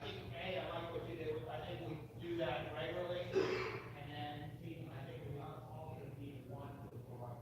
think, A, I like what you did. I think we do that regularly, and then B, I think we also need one for our.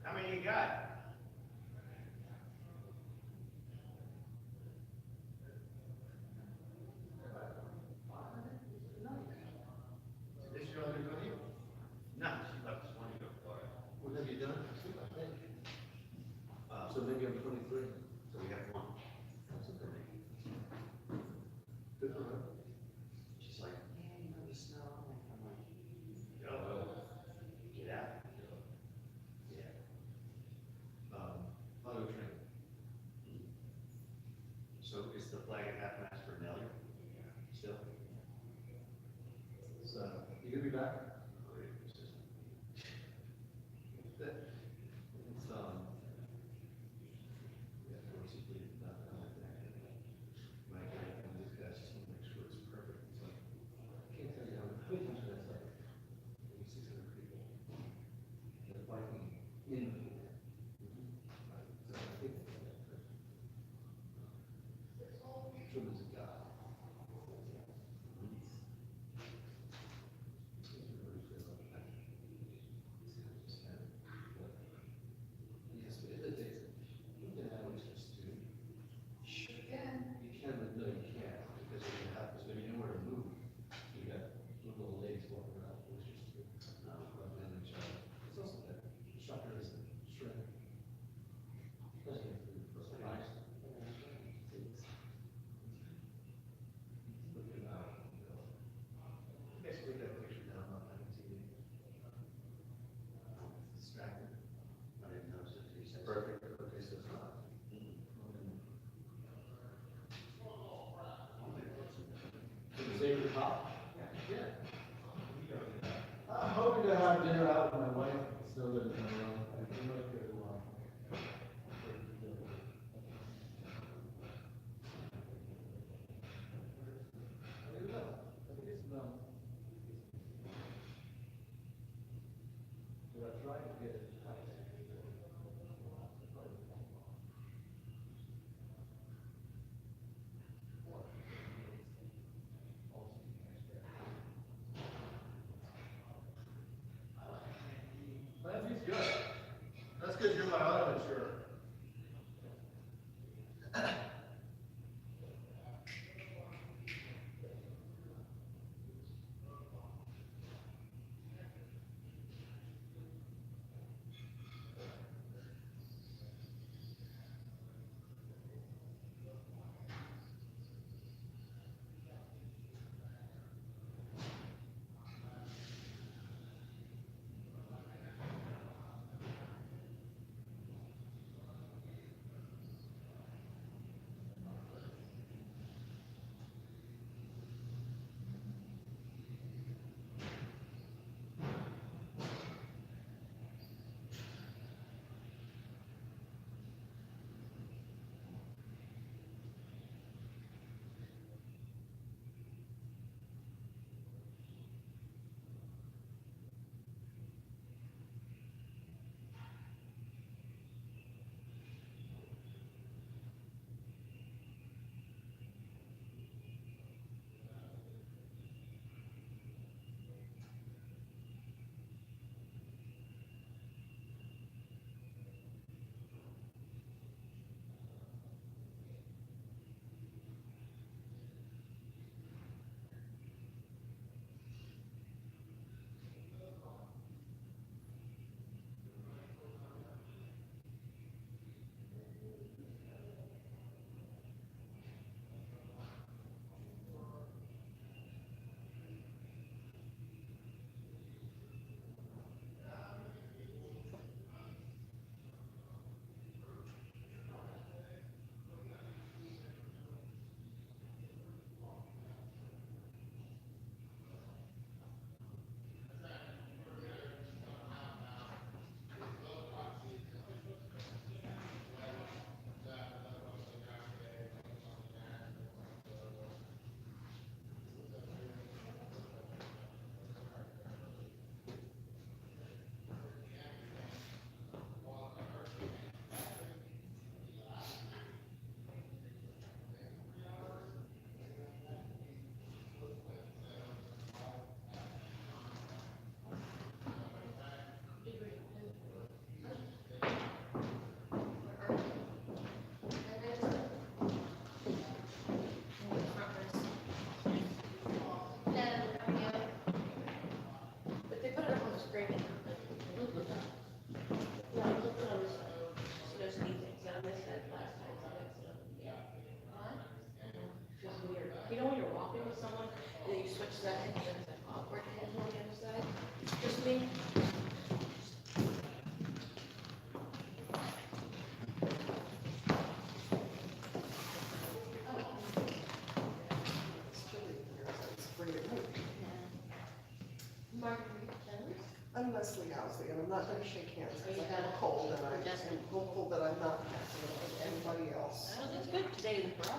How many you got? This your other cookie? No, she left this one to go for it. What have you done? I think. So maybe I'm 23. So we have one. That's a good. Good for her. She's like, yeah, you know the snow. I'm like, yo, get out. Yeah. Auto train. So is the flag at half mast for Nelly? Still? So, you gonna be back? It's, yeah, basically, nothing like that. My guy, and this guy just want to make sure it's perfect. It's like, I can't tell you how many times that's like, maybe 600 people. They're biking in the pool. So I think that's perfect. Sure there's a guy. Yes, but in the days, you can have extra student. Sure can. You can, but no, you can't, because what happens when you know where to move, you got little ladies walking around, which is true. But then it's also that instructor isn't shredded. Especially for the nice. Looking out, basically that picture down on TV. Distracted. I didn't notice it. He said. Perfect, okay, so it's not. Can you save the top? Yeah. I'm hoping to have dinner out with my wife, still living in around. I feel like there's a lot. But I tried to get it. That feels good. side, there's an awkward head on the other side. Just me. Margarita. I'm Leslie Owsley, and I'm not gonna shake hands, Oh, you because I have got a it. cold, and I'm Just- hopeful that I'm not passing it on to anybody else. Oh, that's good today in the bra.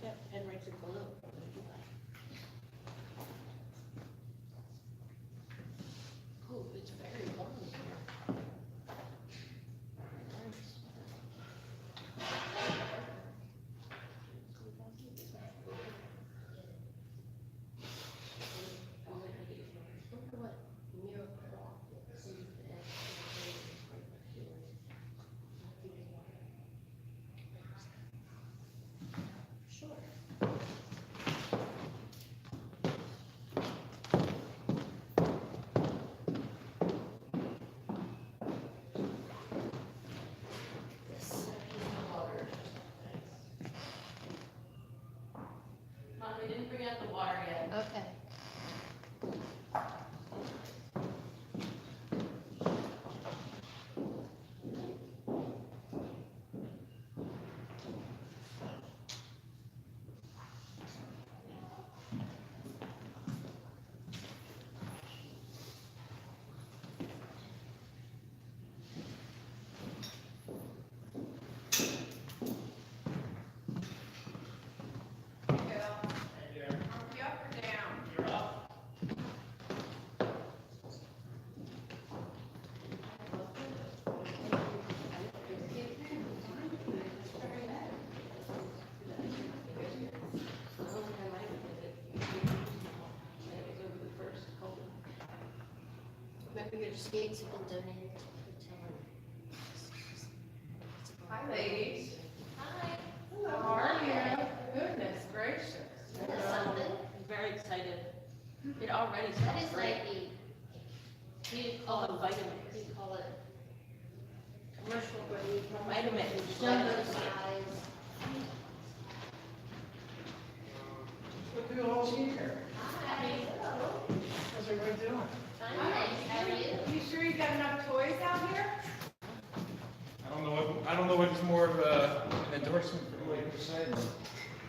That pen makes it blue. Oh, it's very warm here. Look what miracle. Sure. This water. Mom, we didn't bring out the water yet. Okay. Maybe your skates have been donated to the town. Hi, ladies. Hi. How are you? Goodness gracious. That is something. I'm very excited. It already That smells is great. like Do you call it vitamins? what do you call it? Commercial grade vitamins. Jumbo size. Look at all here. Hi. How's everybody doing? Fine, thanks. How are you? You sure you got enough toys out here? I don't know what's more of an endorsement for what you're saying.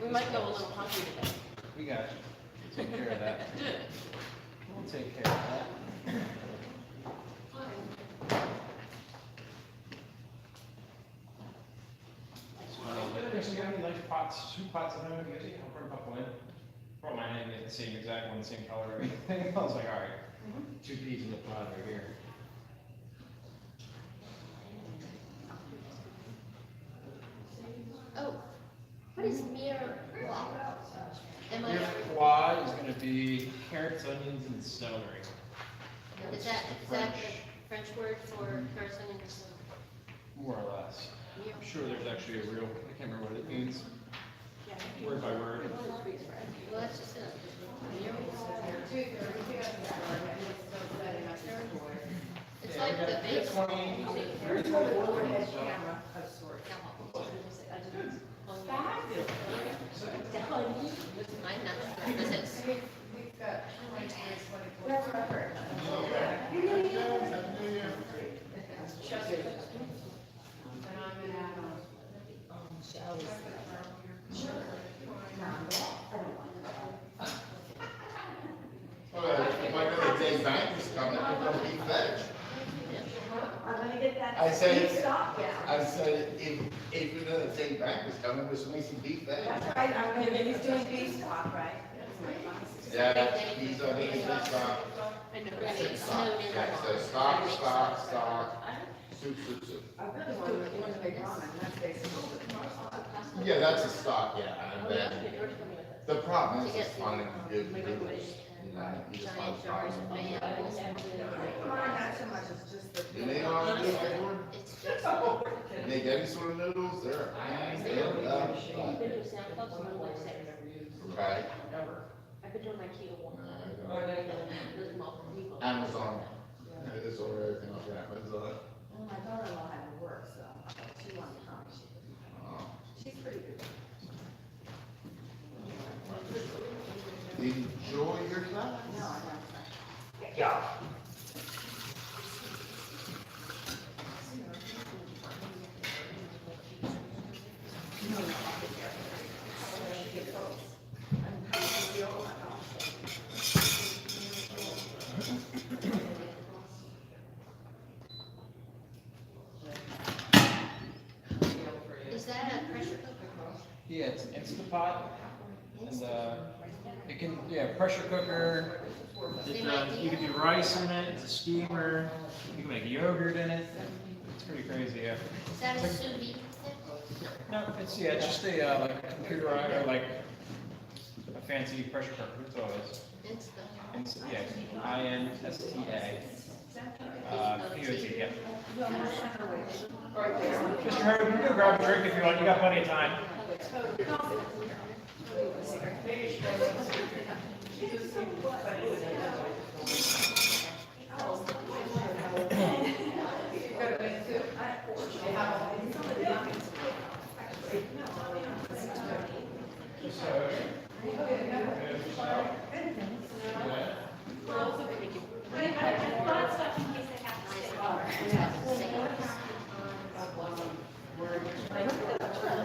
We might go a little hungry today. We got you. Take care of that. Good. We'll take care of that. Chris, you got any like pots, soup pots that I'm gonna get you? I'll bring a couple in. Brought my name, get the same exact one, same color, everything. I was like, all right, 2 peas in the pot right here. Oh, what is mirepoix? Am I, Mirepoix is gonna be carrots, onions, and celery. is that the French word for carrots, onions, and celery? More or less. I'm sure there's actually a real, I can't remember what it means, Yeah. word by word. Well, that's just it. It's like the base. Camera of sorts. Mine not, this is. We've got 24. And I'm in, If I know the day bank is coming, I'm gonna be veg. I'm gonna get that. I said- beef stock down. I said, if you know the day bank is coming, we're supposed to be veg. That's right, I'm gonna, he's doing beef stock, right? Yeah, he's on his stock. It's snowed in. Yeah, so stock, soup. I really want to make ramen, that's basically. Yeah, that's a stock, yeah, and then, the problem is just finding good noodles, you know, you just find Giant jars of finding. mayonnaise. Mine, not so much, it's just the. You make all the noodles before? It's just, Make any sort of noodles, they're, I've been doing Sound Clubs and I'm like six. right? I've been doing my keto one. There's multiple people. Amazon, it's over everything off Amazon. Well, my daughter-in-law had to work, so she wanted to come. She's pretty good. Enjoy your class. No, I don't. Yeah. Is that a pressure cooker? Yeah, it's an Instant Pot, and, it can, yeah, pressure cooker, you can do rice in it, it's a steamer, you can make yogurt in it, it's pretty crazy, yeah. Is that a sous vide? No, it's, yeah, it's just a, like a computer, or like a fancy pressure cooker, that's all it is. Insta. Yeah, INSTA, POT, yeah. Mr. Herb, you can go grab a drink if you want, you got plenty of time.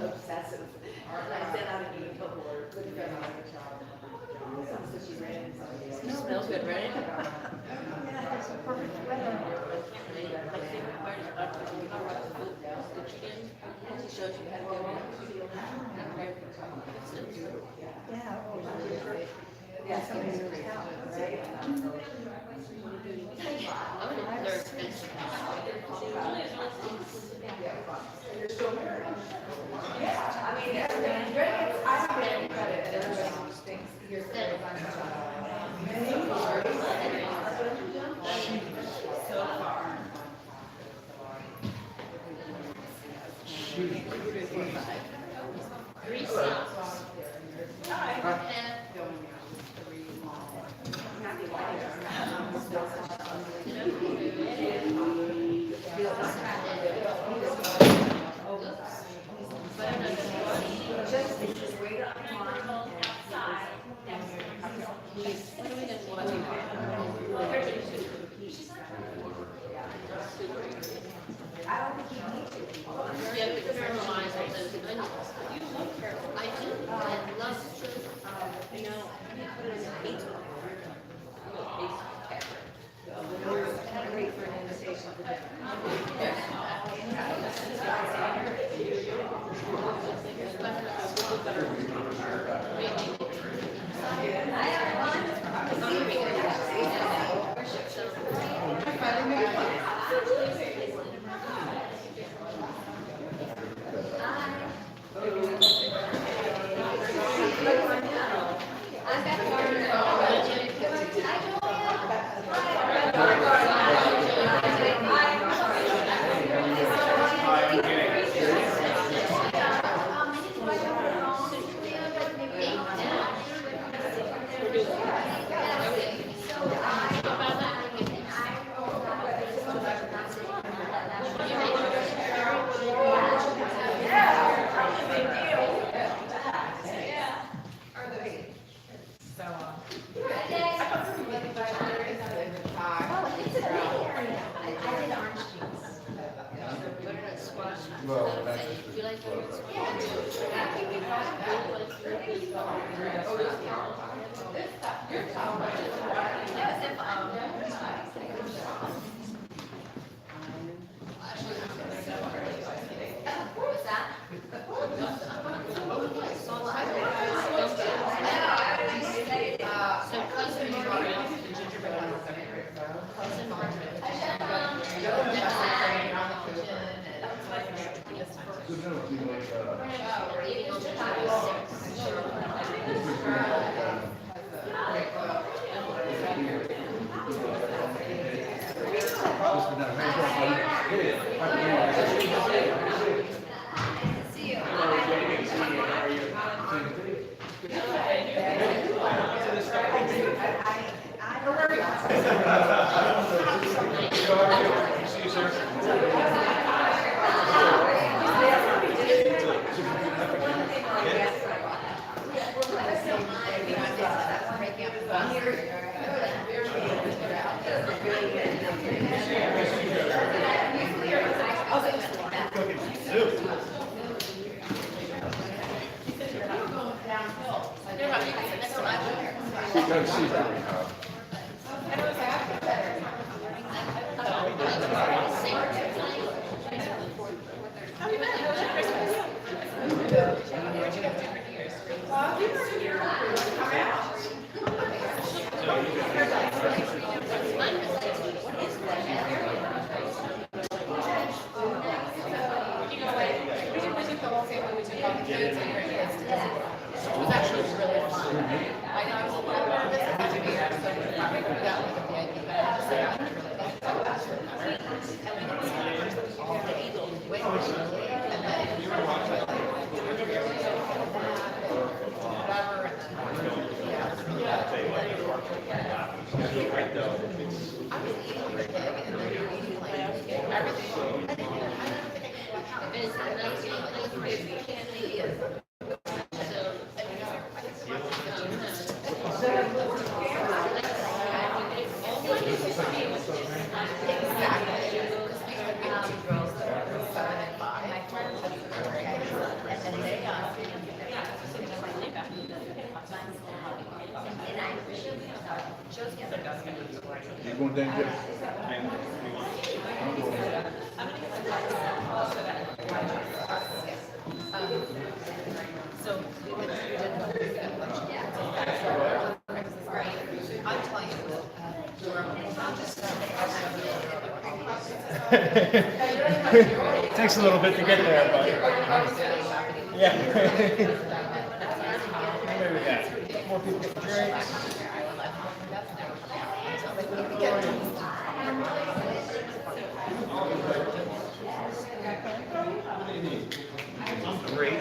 Obsessive. I said I didn't even tell her. It smells good, right? She showed you how to do it. Yeah, somebody's in the house, right? I would have learned this. Yeah, I mean, I have been credit, and everybody thinks you're very so far. Three stops. I do, I love, you know, Wait for an invitation for dinner. Butternut squash. Well, that's Do you like butternut squash? What's that? So cousin Margaret. Cousin Margaret. See you, sir. You going down there? Takes a little bit to get there, but yeah. Maybe we got more people for drinks. I'm great.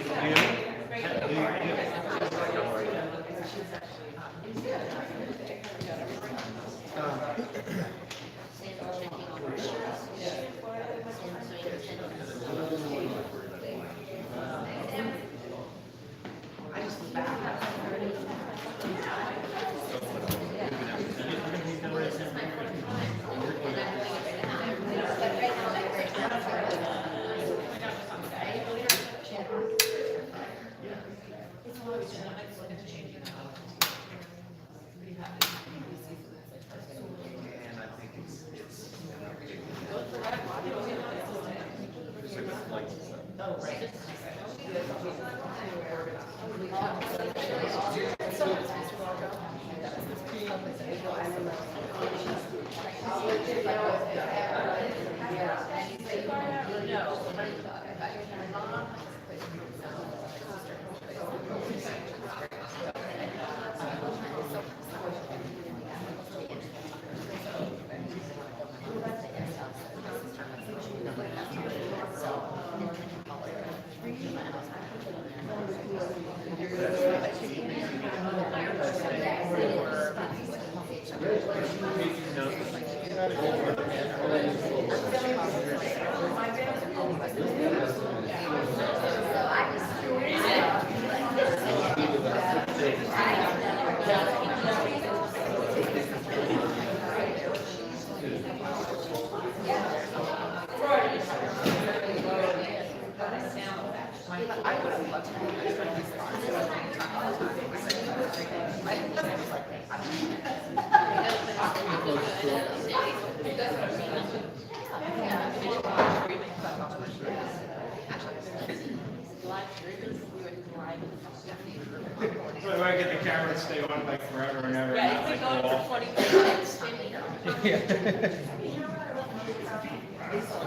So do I get the camera to stay on like forever and ever? Yeah, not it's like going go for off? 20 minutes.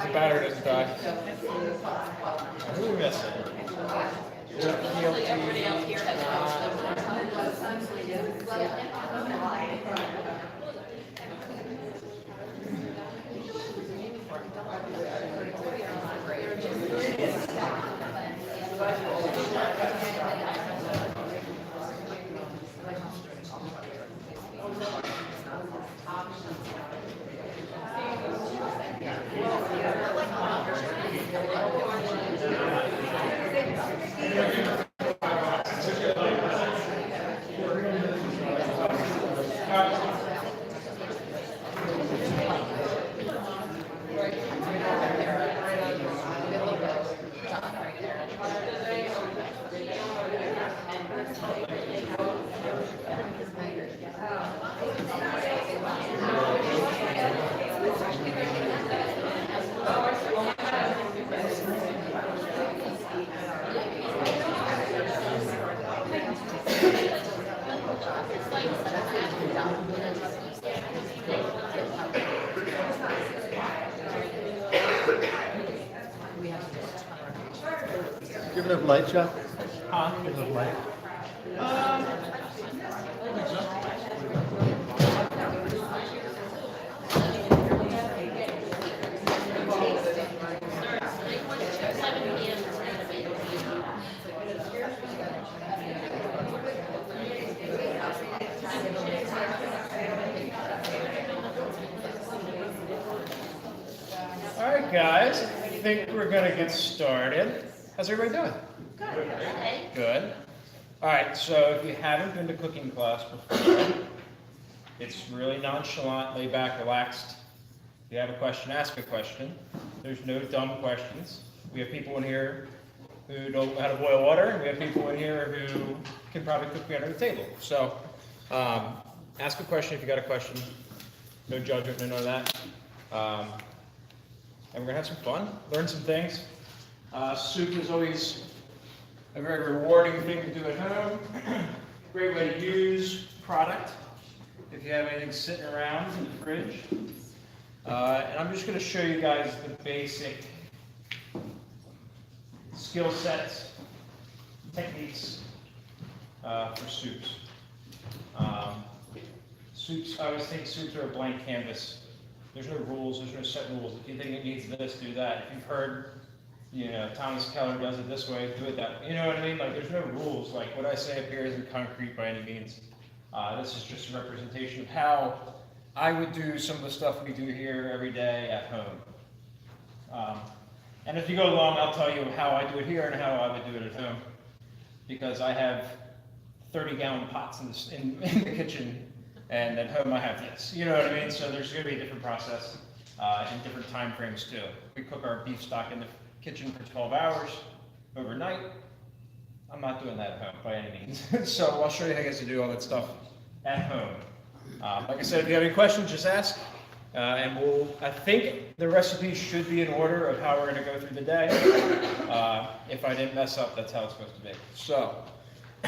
The battery doesn't die. Who are we missing? Hopefully everybody else here has watched them. Give enough light, Chuck? Huh? Give enough light? All right, guys, I think we're gonna get started. How's everybody doing? Okay. Good. All right, so if you haven't been to cooking class before, it's really nonchalant, laid back, relaxed. If you have a question, ask a question. There's no dumb questions. We have people in here who don't know how to boil water, and we have people in here who can probably cook me under the table. So ask a question if you got a question. No judgment, no none of that. And we're gonna have some fun, learn some things. Soup is always a very rewarding thing to do at home. Great way to use product if you have anything sitting around in the fridge. And I'm just going to show you guys the basic skill sets, techniques for soups. Soups, I always think soups are a blank canvas. There's no rules, there's no set rules. If you think it needs this, do that. If you've heard, Thomas Keller does it this way, do it that way. You know what I mean? Like, there's no rules. Like, what I say up here isn't concrete by any means. This is just a representation of how I would do some of the stuff we do here every day at home. And if you go along, I'll tell you how I do it here and how I would do it at home. Because I have 30-gallon pots in the kitchen, and at home I have this. You know what I mean? So there's going to be a different process and different time frames too. We cook our beef stock in the kitchen for 12 hours overnight. I'm not doing that at home by any means. So I'll show you how to do all that stuff at home. Like I said, if you have any questions, just ask. And I think the recipe should be in order of how we're going to go through the day. If I didn't mess up, that's how it's supposed to be. So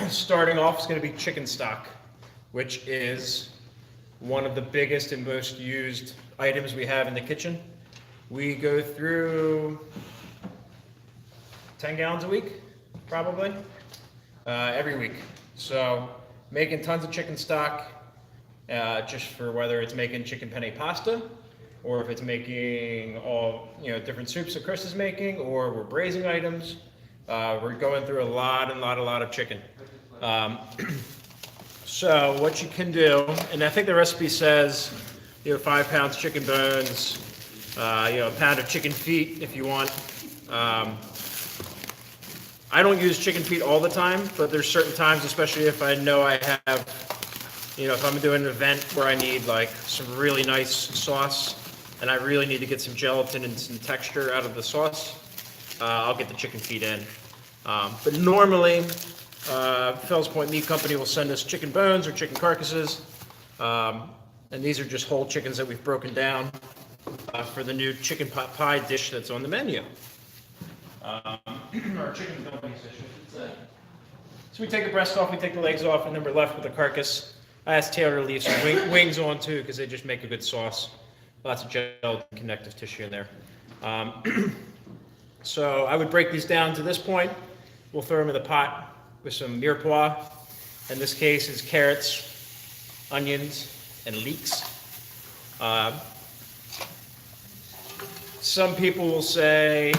starting off is going to be chicken stock, which is one of the biggest and most used items we have in the kitchen. We go through 10 gallons a week, probably, every week. So making tons of chicken stock, just for whether it's making chicken penne pasta, or if it's making all different soups that Chris is making, or we're braising items. We're going through a lot of chicken. So what you can do, and I think the recipe says 5 pounds chicken bones, a pound of chicken feet if you want. I don't use chicken feet all the time, but there's certain times, especially if I know I have, if I'm doing an event where I need like some really nice sauce and I really need to get some gelatin and some texture out of the sauce, I'll get the chicken feet in. But normally, Fells Point Meat Company will send us chicken bones or chicken carcasses, and these are just whole chickens that we've broken down for the new chicken pot pie dish that's on the menu. Or chicken dumplings dish, I should say. So we take the breast off, we take the legs off, and then we're left with the carcass. I asked Taylor to leave some wings on too, because they just make a good sauce. Lots of gelatin, connective tissue in there. So I would break these down to this point. we'll throw them in the pot with some mirepoix. In this case, it's carrots, onions, and leeks. Some people will say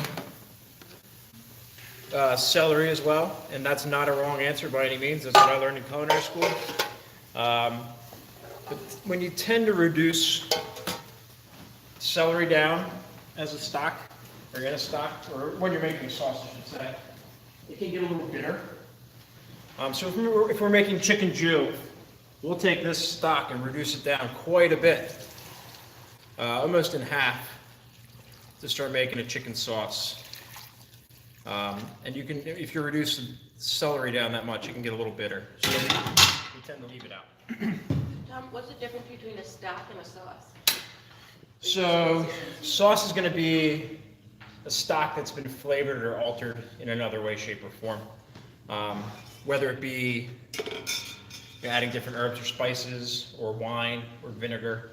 celery as well, and that's not a wrong answer by any means. That's what I learned in culinary school. But when you tend to reduce celery down as a stock, or in a stock, or when you're making sauce, I should say, it can get a little bitter. So if we're making chicken jus, we'll take this stock and reduce it down quite a bit, almost in half, to start making a chicken sauce. And you can, if you reduce the celery down that much, it can get a little bitter. So we tend to leave it out. Tom, what's the difference between a stock and a sauce? So sauce is going to be a stock that's been flavored or altered in another way, shape, or form. Whether it be adding different herbs or spices, or wine, or vinegar.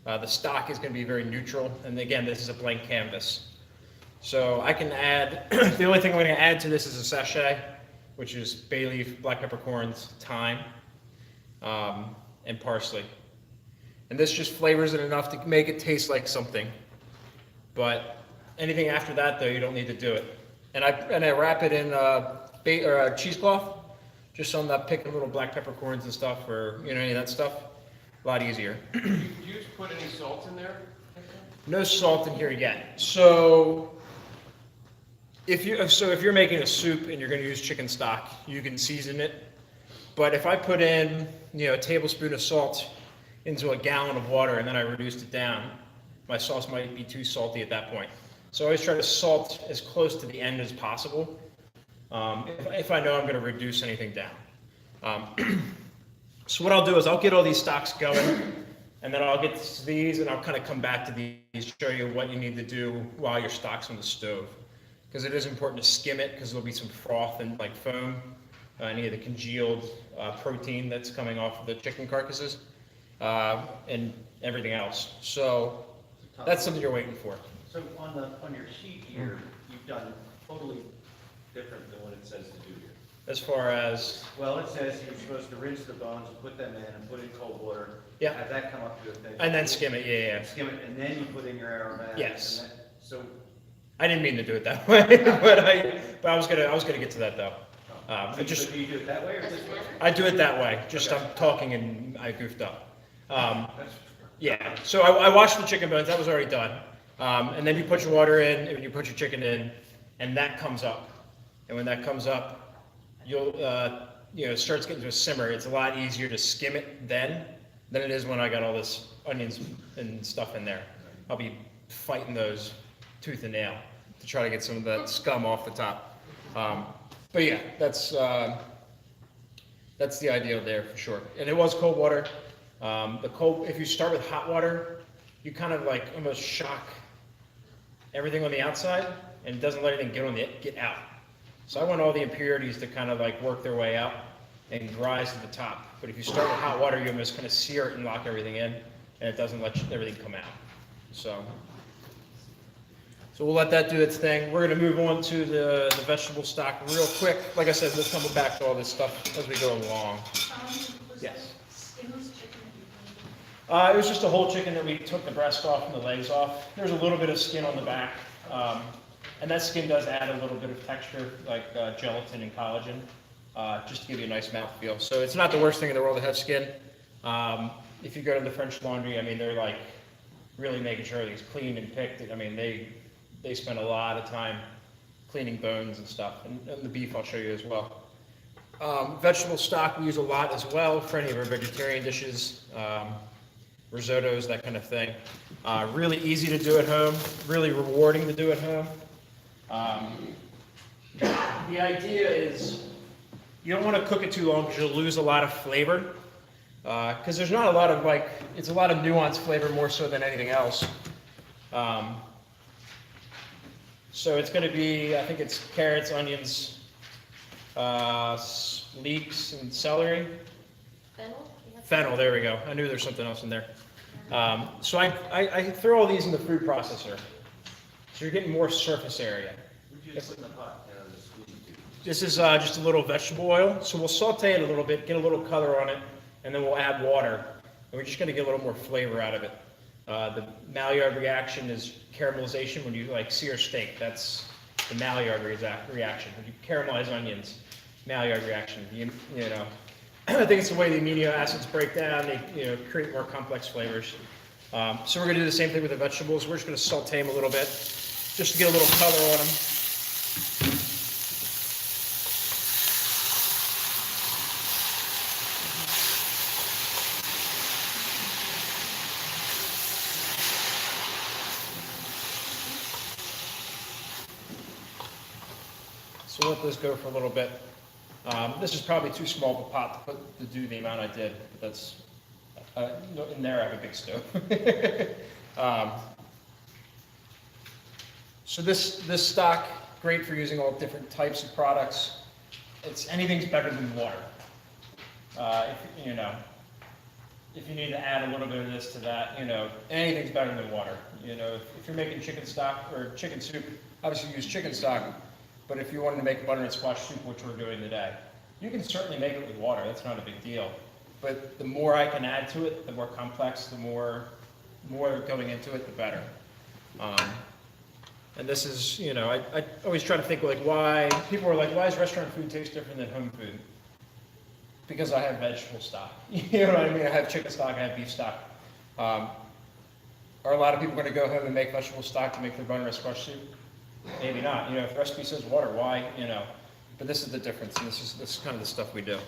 The stock is going to be very neutral, and again, this is a blank canvas. So I can add, the only thing I'm going to add to this is a sachet, which is bay leaf, black peppercorns, thyme, and parsley. And this just flavors it enough to make it taste like something. But anything after that, though, you don't need to do it. And I wrap it in cheesecloth, just so I'm not picking little black peppercorns and stuff, or any of that stuff. A lot easier. Do you put any salt in there? No salt in here yet. So if you're making a soup and you're going to use chicken stock, you can season it. But if I put in a tablespoon of salt into a gallon of water and then I reduced it down, my sauce might be too salty at that point. So I always try to salt as close to the end as possible, if I know I'm going to reduce anything down. So what I'll do is I'll get all these stocks going, and then I'll get to these, and I'll kind of come back to these, show you what you need to do while your stock's on the stove. Because it is important to skim it, because there'll be some froth and like foam, any of the congealed protein that's coming off of the chicken carcasses, and everything else. So that's something you're waiting for. So on your sheet here, you've done totally different than what it says to do here. As far as, Well, it says you're supposed to rinse the bones, put them in, and put in cold water. Yeah. Have that come up to a thing. and then skim it, yeah. Skim it, and then you put in your aromatics. Yes. and that- So, I didn't mean to do it that way, but I was gonna get to that though. do you do it that way or this way? I do it that way, just I'm talking and I goofed up. Yeah, so I washed the chicken bones, that was already done. And then you put your water in, and you put your chicken in, and that comes up. And when that comes up, you'll, it starts getting to a simmer. It's a lot easier to skim it then than it is when I got all this onions and stuff in there. I'll be fighting those tooth and nail to try to get some of that scum off the top. But yeah, that's the idea there for sure. And it was cold water. If you start with hot water, you kind of like almost shock everything on the outside, and it doesn't let anything get out. So I want all the impurities to kind of like work their way out and rise to the top. But if you start with hot water, you almost kind of sear it and lock everything in, and it doesn't let everything come out. So we'll let that do its thing. We're going to move on to the vegetable stock real quick. Like I said, we'll come back to all this stuff as we go along. Yes. Skinless chicken. It was just a whole chicken that we took the breast off and the legs off. There's a little bit of skin on the back, and that skin does add a little bit of texture, like gelatin and collagen, just to give you a nice mouthfeel. So it's not the worst thing in the world to have skin. If you go to the French Laundry, I mean, they're like really making sure it's cleaned and picked. I mean, they spend a lot of time cleaning bones and stuff, and the beef I'll show you as well. Vegetable stock we use a lot as well for any of our vegetarian dishes. Risottos, that kind of thing. Really easy to do at home, really rewarding to do at home. The idea is you don't want to cook it too long because you'll lose a lot of flavor. Because there's not a lot of it's a lot of nuanced flavor more so than anything else. So it's going to be, I think it's carrots, onions, leeks, and celery. Fennel? Fennel, there we go. I knew there's something else in there. So I throw all these in the food processor. So you're getting more surface area. Would you just put in the pot, the squeeze tube? This is just a little vegetable oil, so we'll saute it a little bit, get a little color on it, and then we'll add water. And we're just gonna get a little more flavor out of it. The Maillard reaction is caramelization. When you like sear steak, that's the Maillard reaction. When you caramelize onions, Maillard reaction. You know, I think it's the way the amino acids break down. They create more complex flavors. So we're gonna do the same thing with the vegetables. We're just gonna saute them a little bit, just to get a little color on them. So let this go for a little bit. This is probably too small of a pot to do the amount I did, but that's, in there I have a big stove. So this stock, great for using all different types of products. Anything's better than water. If you need to add a little bit of this to that, anything's better than water. If you're making chicken stock or chicken soup, obviously use chicken stock. But if you wanted to make butternut squash soup, which we're doing today, you can certainly make it with water. That's not a big deal. But the more I can add to it, the more complex, the more going into it, the better. And this is, I always try to think like why people are like, why does restaurant food taste different than home food? Because I have vegetable stock. You know what I mean? I have chicken stock, I have beef stock. Are a lot of people going to go home and make vegetable stock to make their butternut squash soup? Maybe not. If the recipe says water, why? But this is the difference, and this is kind of the stuff we do.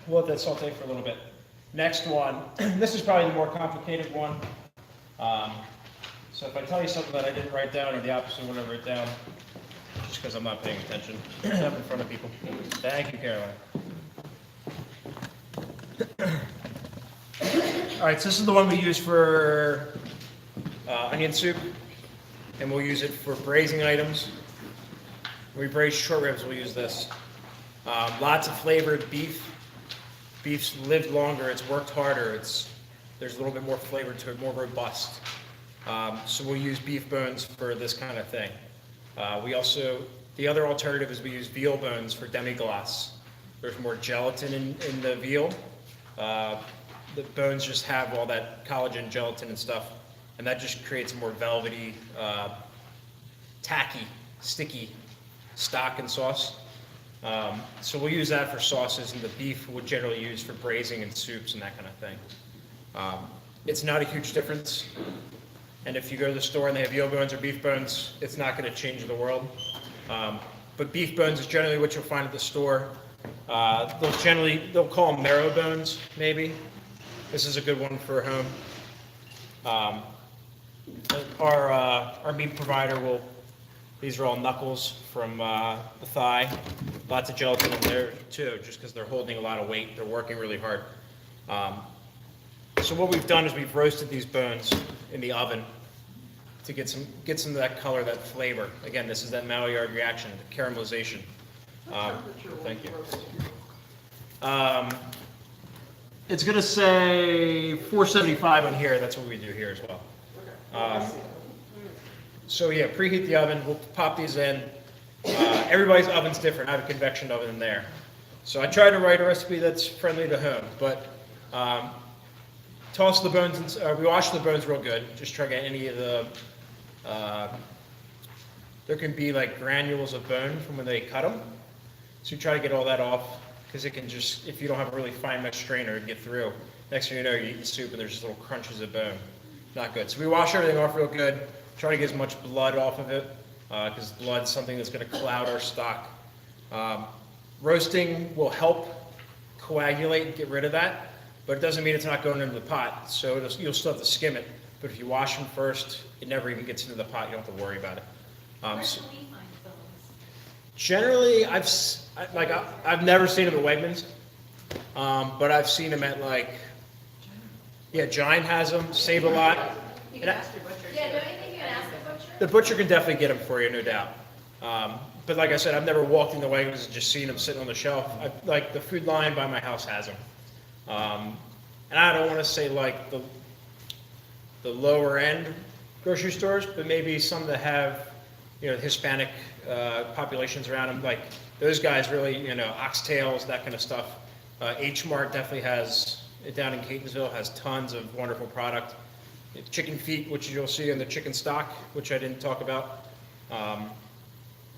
We'll let that saute for a little bit. Next one, this is probably the more complicated one. So if I tell you something that I didn't write down, or the opposite of what I wrote down, just because I'm not paying attention up in front of people. Thank you, Caroline. All right, so this is the one we use for onion soup. And we'll use it for braising items. When we braise short ribs, we'll use this. Lots of flavored beef. Beef's lived longer, it's worked harder, there's a little bit more flavor to it, more robust. So we'll use beef bones for this kind of thing. The other alternative is we use veal bones for demi-glace. There's more gelatin in the veal. The bones just have all that collagen, gelatin, and stuff. And that just creates a more velvety, tacky, sticky stock and sauce. So we'll use that for sauces, and the beef we'll generally use for braising and soups and that kind of thing. It's not a huge difference. And if you go to the store and they have veal bones or beef bones, it's not going to change the world. But beef bones is generally what you'll find at the store. They'll call them marrow bones, maybe. This is a good one for home. Our meat provider these are all knuckles from the thigh. Lots of gelatin in there too, just because they're holding a lot of weight. They're working really hard. So what we've done is we've roasted these bones in the oven to get some of that color, that flavor. Again, this is that Maillard reaction, the caramelization. Thank you. It's going to say 475 on here. That's what we do here as well. So yeah, preheat the oven. We'll pop these in. Everybody's oven's different. I have a convection oven in there. So I try to write a recipe that's friendly to home, but toss the bones, we wash the bones real good. Just try to get any of the, there can be like granules of bone from when they cut them. So you try to get all that off, because it can just, if you don't have a really fine mesh strainer, it can get through. Next thing you know, you're eating soup and there's just little crunches of bone. Not good. So we wash everything off real good. Try to get as much blood off of it, because blood's something that's going to cloud our stock. Roasting will help coagulate and get rid of that, but it doesn't mean it's not going into the pot. So you'll still have to skim it. But if you wash them first, it never even gets into the pot. You don't have to worry about it. Where can we find those? Generally, I've never seen them at Wegmans, but I've seen them at Giant has them. Save a Lot. You can ask your butcher. Yeah, don't you think you can ask the butcher? The butcher can definitely get them for you, no doubt. But like I said, I've never walked in the Wegmans and just seen them sitting on the shelf. The food line by my house has them. And I don't want to say the lower end grocery stores, but maybe some that have Hispanic populations around them. Like those guys really, oxtails, that kind of stuff. H Mart definitely has, down in Catonsville, has tons of wonderful product. Chicken feet, which you'll see in the chicken stock, which I didn't talk about.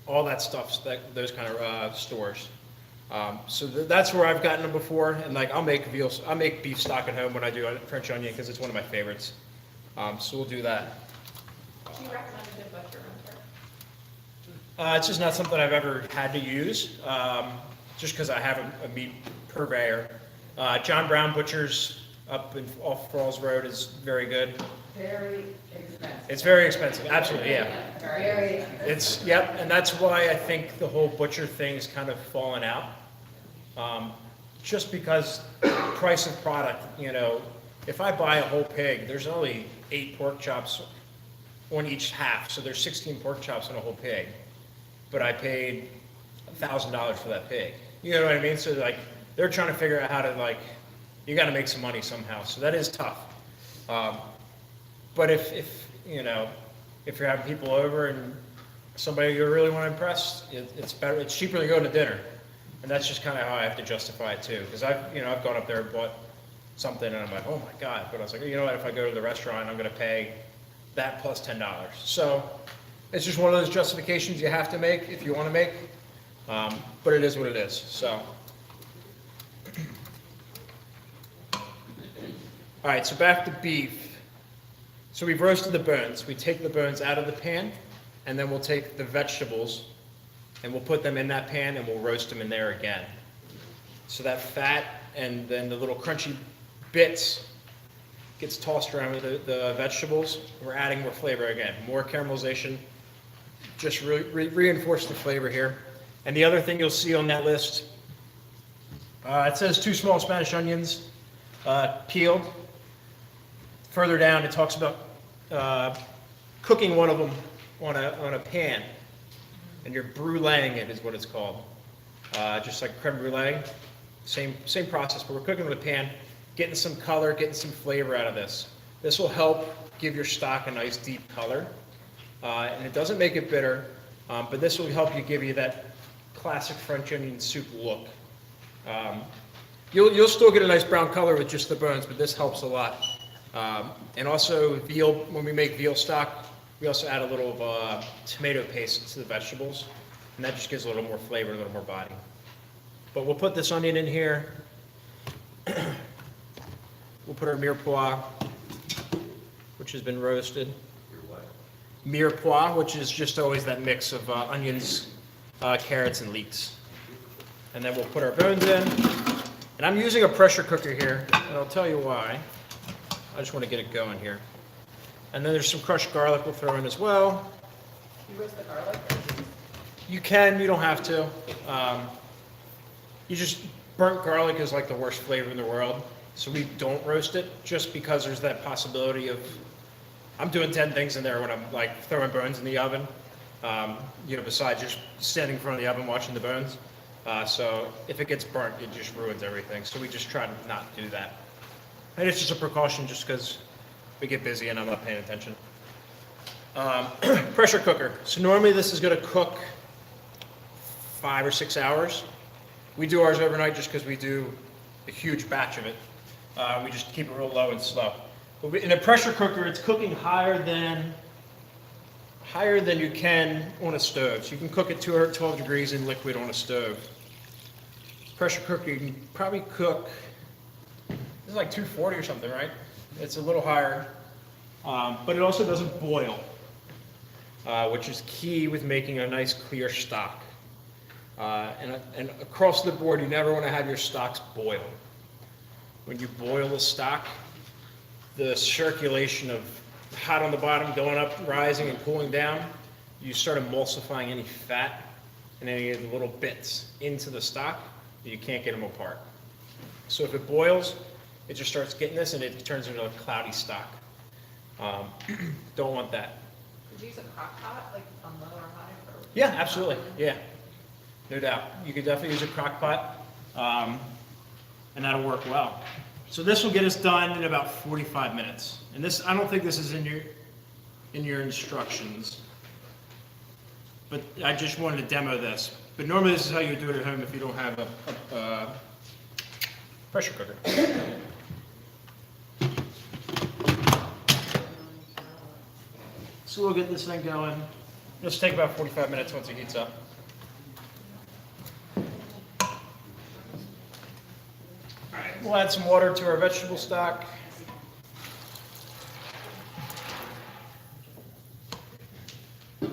All that stuff, those kind of stores. So that's where I've gotten them before, and like I'll make beef stock at home when I do French onion because it's one of my favorites. So we'll do that. Do you recommend a good butcher renter? It's just not something I've ever had to use, just because I have a meat purveyor. John Brown Butchers up in off Falls Road is very good. Very expensive. It's very expensive, absolutely, yeah. Very expensive. Yep, and that's why I think the whole butcher thing's kind of fallen out. Just because price of product, if I buy a whole pig, there's only 8 pork chops on each half, so there's 16 pork chops on a whole pig. But I paid $1,000 for that pig. You know what I mean? So like, they're trying to figure out how to you got to make some money somehow. So that is tough. But if you're having people over and somebody you really want to impress, it's better. It's cheaper than going to dinner, and that's just kind of how I have to justify it too. Because I've gone up there and bought something, and I'm like, oh my god. But I was like, you know what? If I go to the restaurant, I'm going to pay that plus $10. So it's just one of those justifications you have to make if you want to make. But it is what it is. So. All right, so back to beef. So we've roasted the bones. We take the bones out of the pan, and then we'll take the vegetables, and we'll put them in that pan, and we'll roast them in there again. So that fat and then the little crunchy bits gets tossed around with the vegetables. We're adding more flavor again, more caramelization, just reinforce the flavor here. And the other thing you'll see on that list, it says 2 small Spanish onions, peeled. Further down, it talks about cooking one of them on a pan, and you're bruleeing it is what it's called. Just like creme brulee, same process, but we're cooking with a pan, getting some color, getting some flavor out of this. This will help give your stock a nice deep color, and it doesn't make it bitter, but this will help give you that classic French onion soup look. You'll still get a nice brown color with just the bones, but this helps a lot. And also veal, when we make veal stock, we also add a little tomato paste to the vegetables, and that just gives a little more flavor, a little more body. But we'll put this onion in here. We'll put our mirepoix, which has been roasted. Mirepoix, which is just always that mix of onions, carrots, and leeks. And then we'll put our bones in. And I'm using a pressure cooker here, and I'll tell you why. I just want to get it going here. And then there's some crushed garlic we'll throw in as well. You roast the garlic? You can, you don't have to. Burnt garlic is like the worst flavor in the world. So we don't roast it just because there's that possibility of, I'm doing 10 things in there when I'm like throwing bones in the oven. Besides just standing in front of the oven watching the bones. So if it gets burnt, it just ruins everything. So we just try to not do that. And it's just a precaution just because we get busy and I'm not paying attention. Pressure cooker. So normally this is going to cook 5 or 6 hours. We do ours overnight just because we do a huge batch of it. We just keep it real low and slow. But in a pressure cooker, it's cooking higher than you can on a stove. So you can cook at 212 degrees in liquid on a stove. Pressure cooker, you can probably cook, this is like 240 or something, right? It's a little higher, but it also doesn't boil, which is key with making a nice clear stock. And across the board, you never want to have your stocks boil. When you boil the stock, the circulation of hot on the bottom going up, rising and cooling down, you start emulsifying any fat and any of the little bits into the stock. You can't get them apart. So if it boils, it just starts getting this and it turns into a cloudy stock. Don't want that. Could you use a crock pot, like on low or high? Yeah, absolutely. Yeah, no doubt. You could definitely use a crock pot, and that'll work well. So this will get us done in about 45 minutes. And this, I don't think this is in your instructions. but I just wanted to demo this. But normally this is how you do it at home if you don't have a pressure cooker. So we'll get this thing going. It'll take about 45 minutes once it heats up. All right, we'll add some water to our vegetable stock. So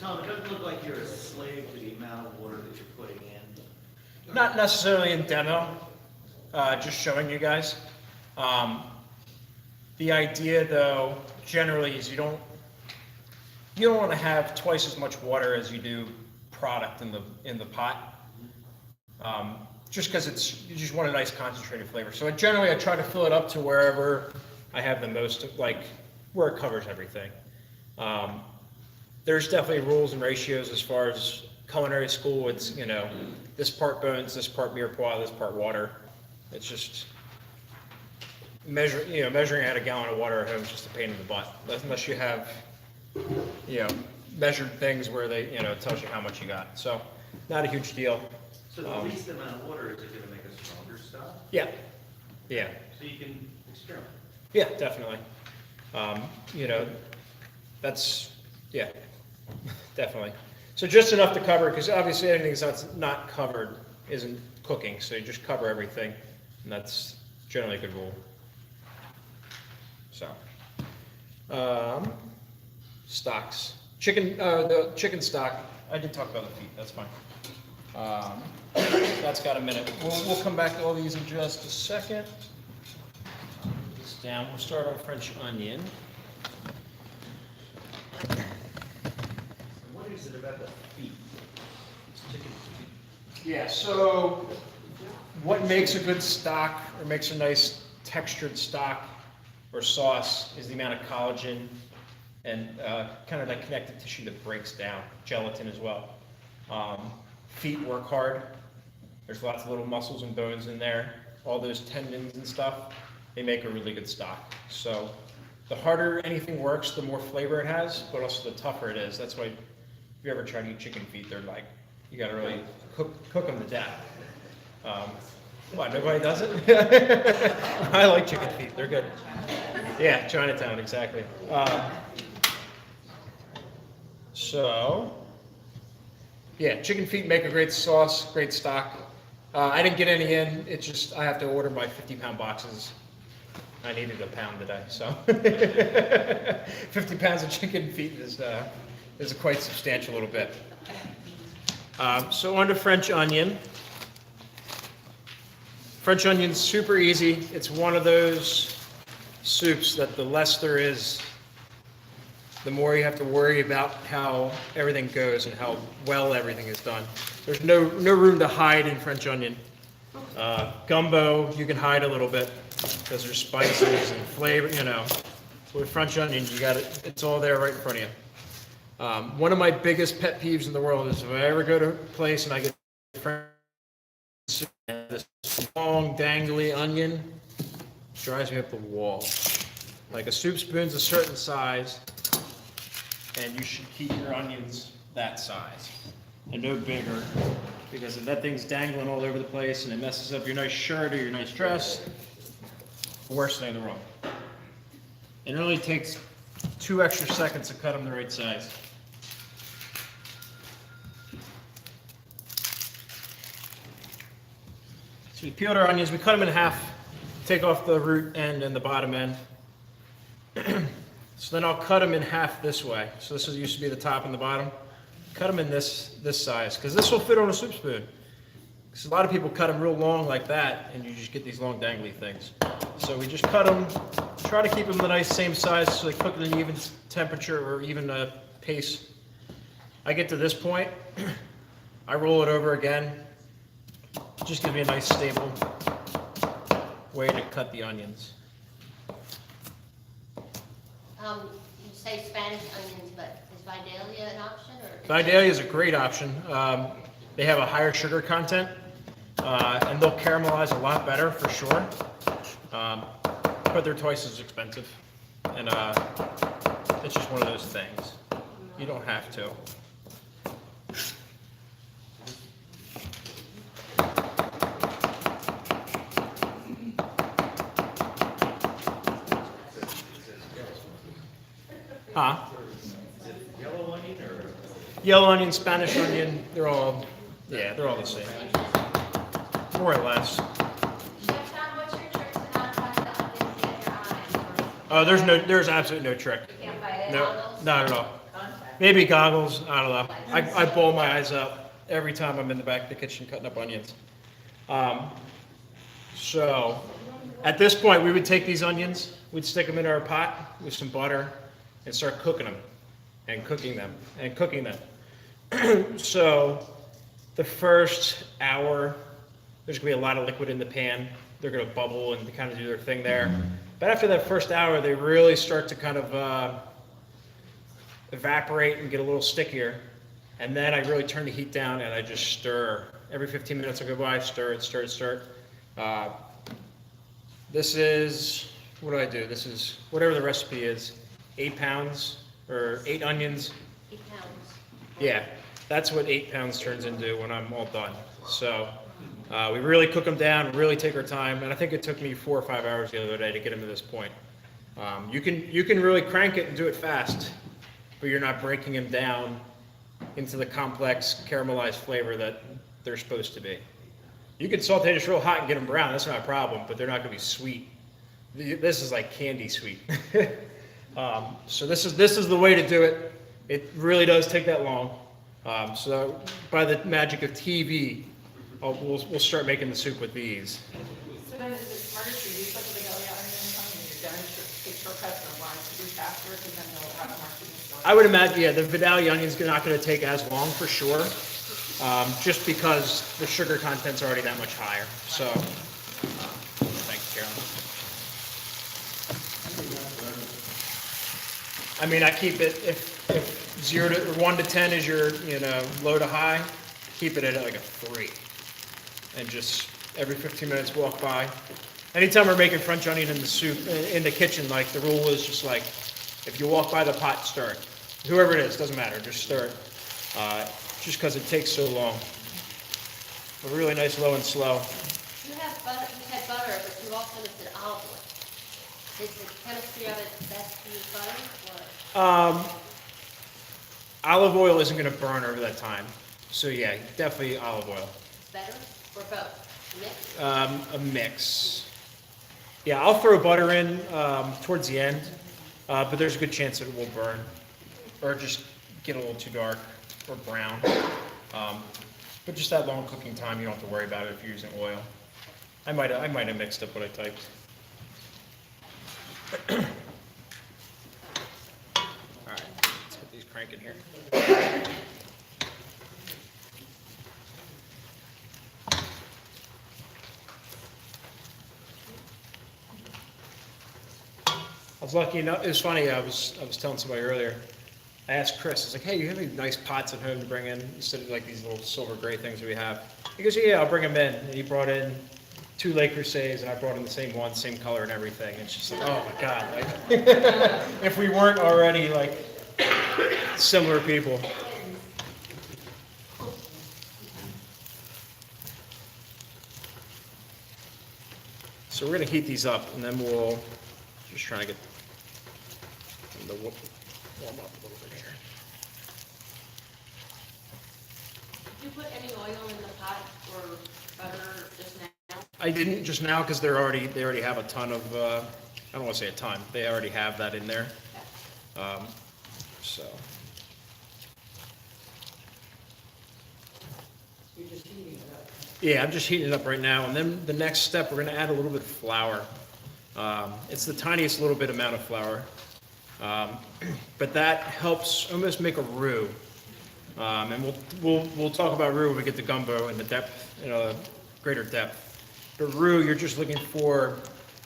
Tom, it doesn't look like you're a slave to the amount of water that you're putting in. Not necessarily in demo, just showing you guys. The idea, though, generally is you don't want to have twice as much water as you do product in the pot. Just because you just want a nice concentrated flavor. So generally I try to fill it up to wherever I have the most, like where it covers everything. There's definitely rules and ratios as far as culinary school. It's, this part bones, this part mirepoix, this part water. It's just measuring out a gallon of water at home is just a pain in the butt. Unless you have, measured things where they, it tells you how much you got. So not a huge deal. So the least amount of water, is it gonna make a stronger stock? Yeah. Yeah. So you can experiment. Yeah, definitely. That's, yeah, definitely. So just enough to cover, because obviously anything that's not covered isn't cooking, so you just cover everything, and that's generally a good rule. So, stocks. The chicken stock, I did talk about the feet, that's fine. That's got a minute. We'll come back to all these in just a second. This down. We'll start on French onion. What is it about the feet? It's chicken feet. Yeah, so what makes a good stock or makes a nice textured stock or sauce is the amount of collagen and kind of that connective tissue that breaks down, gelatin as well. Feet work hard. There's lots of little muscles and bones in there. All those tendons and stuff, they make a really good stock. So the harder anything works, the more flavor it has, but also the tougher it is. That's why if you ever try to eat chicken feet, they're like, you gotta really cook them to death. What, nobody does it? I like chicken feet, they're good. Yeah, Chinatown, exactly. Yeah, chicken feet make a great sauce, great stock. I didn't get any in, it's just, I have to order my 50-pound boxes. I needed a pound today, so. 50 pounds of chicken feet is a quite substantial little bit. So on to French onion. French onion's super easy. It's one of those soups that the less there is, the more you have to worry about how everything goes and how well everything is done. There's no room to hide in French onion. Gumbo, you can hide a little bit because there's spices and flavor, With French onion, you got it, it's all there right in front of you. One of my biggest pet peeves in the world is if I ever go to a place and I get French soup, this long, dangly onion drives me up the wall. Like a soup spoon's a certain size, and you should keep your onions that size and no bigger, because if that thing's dangling all over the place and it messes up your nice shirt or your nice dress, worst thing in the world. And it only takes 2 extra seconds to cut them the right size. So we peeled our onions, we cut them in half, take off the root end and the bottom end. So then I'll cut them in half this way. So this used to be the top and the bottom. Cut them in this size, because this will fit on a soup spoon. Because a lot of people cut them real long like that, and you just get these long dangly things. So we just cut them, try to keep them the nice same size so they cook at an even temperature or even pace. I get to this point, I roll it over again. Just gives me a nice stable way to cut the onions. You say Spanish onions, but is Vidalia an option, or? Vidalia is a great option. They have a higher sugar content, and they'll caramelize a lot better for sure. But they're twice as expensive, and it's just one of those things. You don't have to. Huh? Yellow onion or? Yellow onion, Spanish onion, they're all the same. More or less. Chef Tom, what's your trick to not find the onions in your eye? Oh, there's absolutely no trick. You can't fight it. No, not at all. Maybe goggles, I don't know. I bawl my eyes out every time I'm in the back of the kitchen cutting up onions. So, at this point, we would take these onions, we'd stick them in our pot with some butter and start cooking them and cooking them and cooking them. So, the first hour, there's gonna be a lot of liquid in the pan. They're gonna bubble and kind of do their thing there. But after that first hour, they really start to kind of evaporate and get a little stickier. And then I really turn the heat down and I just stir. Every 15 minutes I go by, stir it, stir it, stir it. This is, what do I do? This is whatever the recipe is, 8 pounds or 8 onions. 8 pounds. Yeah, that's what 8 pounds turns into when I'm all done. So we really cook them down, really take our time, and I think it took me 4 or 5 hours the other day to get them to this point. You can really crank it and do it fast, but you're not breaking them down into the complex caramelized flavor that they're supposed to be. You can saute this real hot and get them brown, that's not a problem, but they're not going to be sweet. This is like candy sweet. So this is the way to do it. It really does take that long. So by the magic of TV, we'll start making the soup with these. So then is it smarter to use like a Vidalia onion or something, and you're done, take shortcuts and want to do faster, because then they'll have more to do. I would imagine, yeah, the Vidalia onion's not going to take as long for sure, just because the sugar content's already that much higher. So, thank you, Carolyn. I mean, I keep it, if 1 to 10 is your, low to high, keep it at like a 3. And just every 15 minutes walk by. Anytime we're making French onion in the soup, in the kitchen, like the rule is just like, if you walk by the pot, stir it. Whoever it is, doesn't matter, just stir it. Just because it takes so long. A really nice low and slow. You have butter, you had butter, but you also listed olive oil. Is the chemistry of it best to use butter, or? Olive oil isn't going to burn over that time. So yeah, definitely olive oil. Better, or both? Mix? A mix. Yeah, I'll throw butter in towards the end, but there's a good chance that it will burn, or just get a little too dark or brown. But just that long cooking time, you don't have to worry about it if you're using oil. I might have mixed up what I typed. All right, let's get these cranking here. I was lucky enough, it was funny, I was telling somebody earlier, I asked Chris, I was like, hey, you have any nice pots at home to bring in, instead of like these little silver gray things we have? He goes, yeah, I'll bring them in. And he brought in 2 Le Creuset, and I brought in the same one, same color and everything. It's just like, oh my God, like, if we weren't already like similar people. So we're gonna heat these up, and then we'll just try to get them to warm up a little bit here. Did you put any oil in the pot or butter just now? I didn't just now because they already have a ton of, I don't want to say a ton, they already have that in there. So. You're just heating it up. Yeah, I'm just heating it up right now, and then the next step, we're going to add a little bit of flour. It's the tiniest little bit amount of flour, but that helps almost make a roux. And we'll talk about roux when we get to gumbo and the depth, greater depth. But roux, you're just looking for,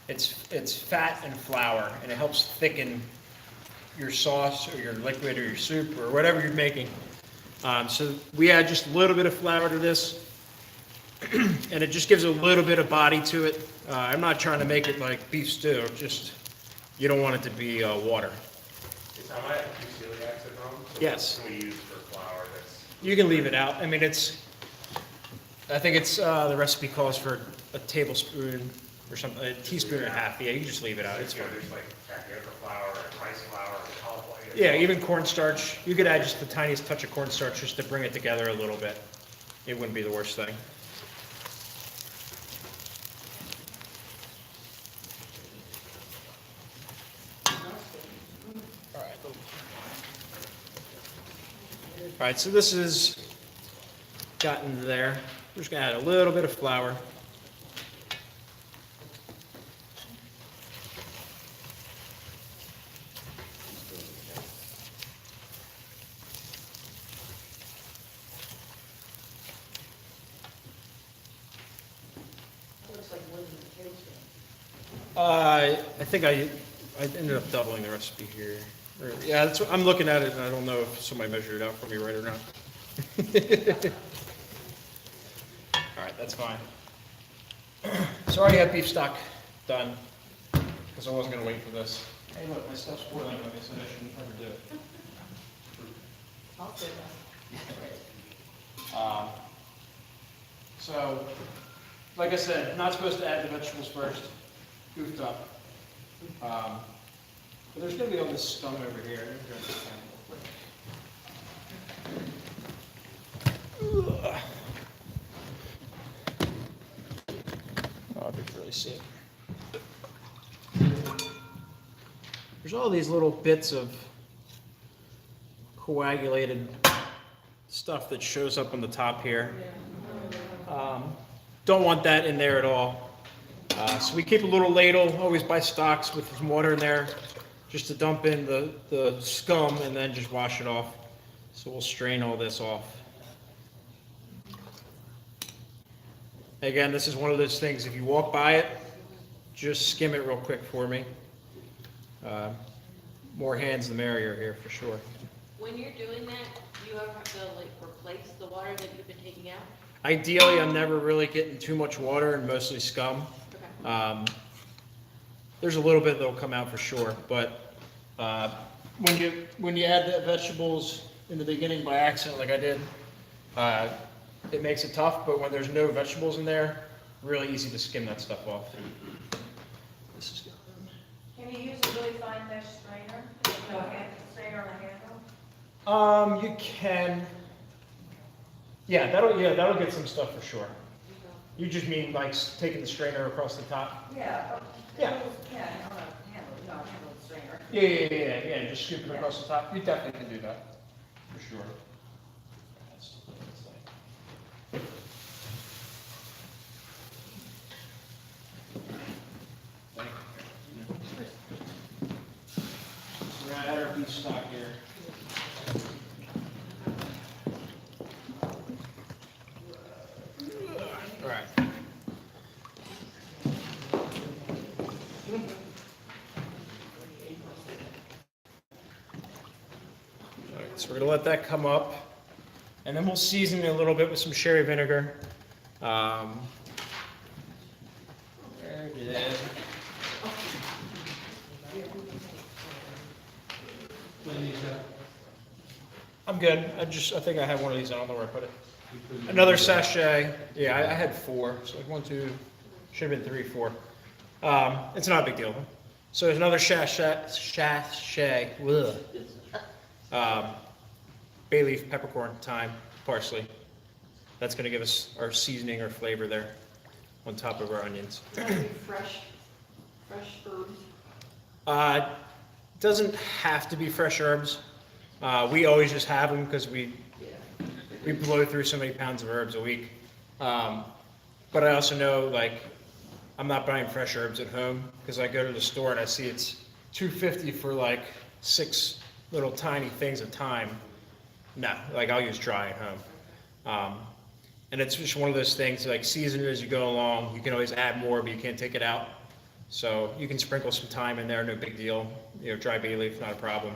it's fat and flour, and it helps thicken your sauce or your liquid or your soup or whatever you're making. So we add just a little bit of flour to this, and it just gives a little bit of body to it. I'm not trying to make it like beef stew, just, you don't want it to be water. Is Now, I have two celiacs at home. So Yes. what can we use for flour that's? You can leave it out. I mean, I think it's, the recipe calls for a tablespoon or something, a teaspoon and a half. Yeah, you can just leave it out. It's You know, fine. there's like tapioca flour and rice flour and cauliflower. Yeah, even cornstarch. You could add just the tiniest touch of cornstarch just to bring it together a little bit. It wouldn't be the worst thing. All right, so this is gotten there. We're just gonna add a little bit of flour. Looks like more than a tablespoon. I think I ended up doubling the recipe here. Yeah, that's what, I'm looking at it and I don't know if somebody measured it out for me right or not. All right, that's fine. So I already have beef stock done because I wasn't gonna wait for this. Hey, look, my stuff's boiling on me, so I shouldn't ever do it. I'll say that. So, like I said, not supposed to add the vegetables first. Goofed up. But there's going to be all this scum over here. Let me grab this pan real quick. Ugh. Oh, I can really see it. There's all these little bits of coagulated stuff that shows up on the top here. Don't want that in there at all. So we keep a little ladle, always buy stocks with some water in there, just to dump in the scum and then just wash it off. So we'll strain all this off. Again, this is one of those things, if you walk by it, just skim it real quick for me. More hands the merrier here for sure. When you're doing that, do you ever have to like replace the water that you've been taking out? Ideally, I'm never really getting too much water and mostly scum. Okay. There's a little bit that'll come out for sure, but when you add the vegetables in the beginning by accident like I did, it makes it tough, but when there's no vegetables in there, really easy to skim that stuff off. This is good. Can you use a really fine mesh strainer? No, strainer on a handle? You can. Yeah, that'll get some stuff for sure. You just mean like taking the strainer across the top? Yeah. Yeah. Yeah, on a handle, no, handle strainer. Yeah, just scoop it across the top. You definitely can do that, for sure. So we're gonna add our beef stock here. All right. So we're gonna let that come up, and then we'll season it a little bit with some sherry vinegar. There it is. I'm good. I think I have one of these. I don't know where I put it. Another sachet. Yeah, I had 4. So like 1, 2, should have been 3, 4. It's not a big deal. So there's another sachet. Bay leaf, peppercorn, thyme, parsley. That's going to give us our seasoning or flavor there on top of our onions. Does that be fresh herbs? Doesn't have to be fresh herbs. We always just have them because we blow through so many pounds of herbs a week. But I also know, like, I'm not buying fresh herbs at home because I go to the store and I see it's $2.50 for like 6 little tiny things of thyme. No, like I'll use dry at home. And it's just one of those things, like season it as you go along. You can always add more, but you can't take it out. So you can sprinkle some thyme in there, no big deal. You know, dry bay leaf, not a problem.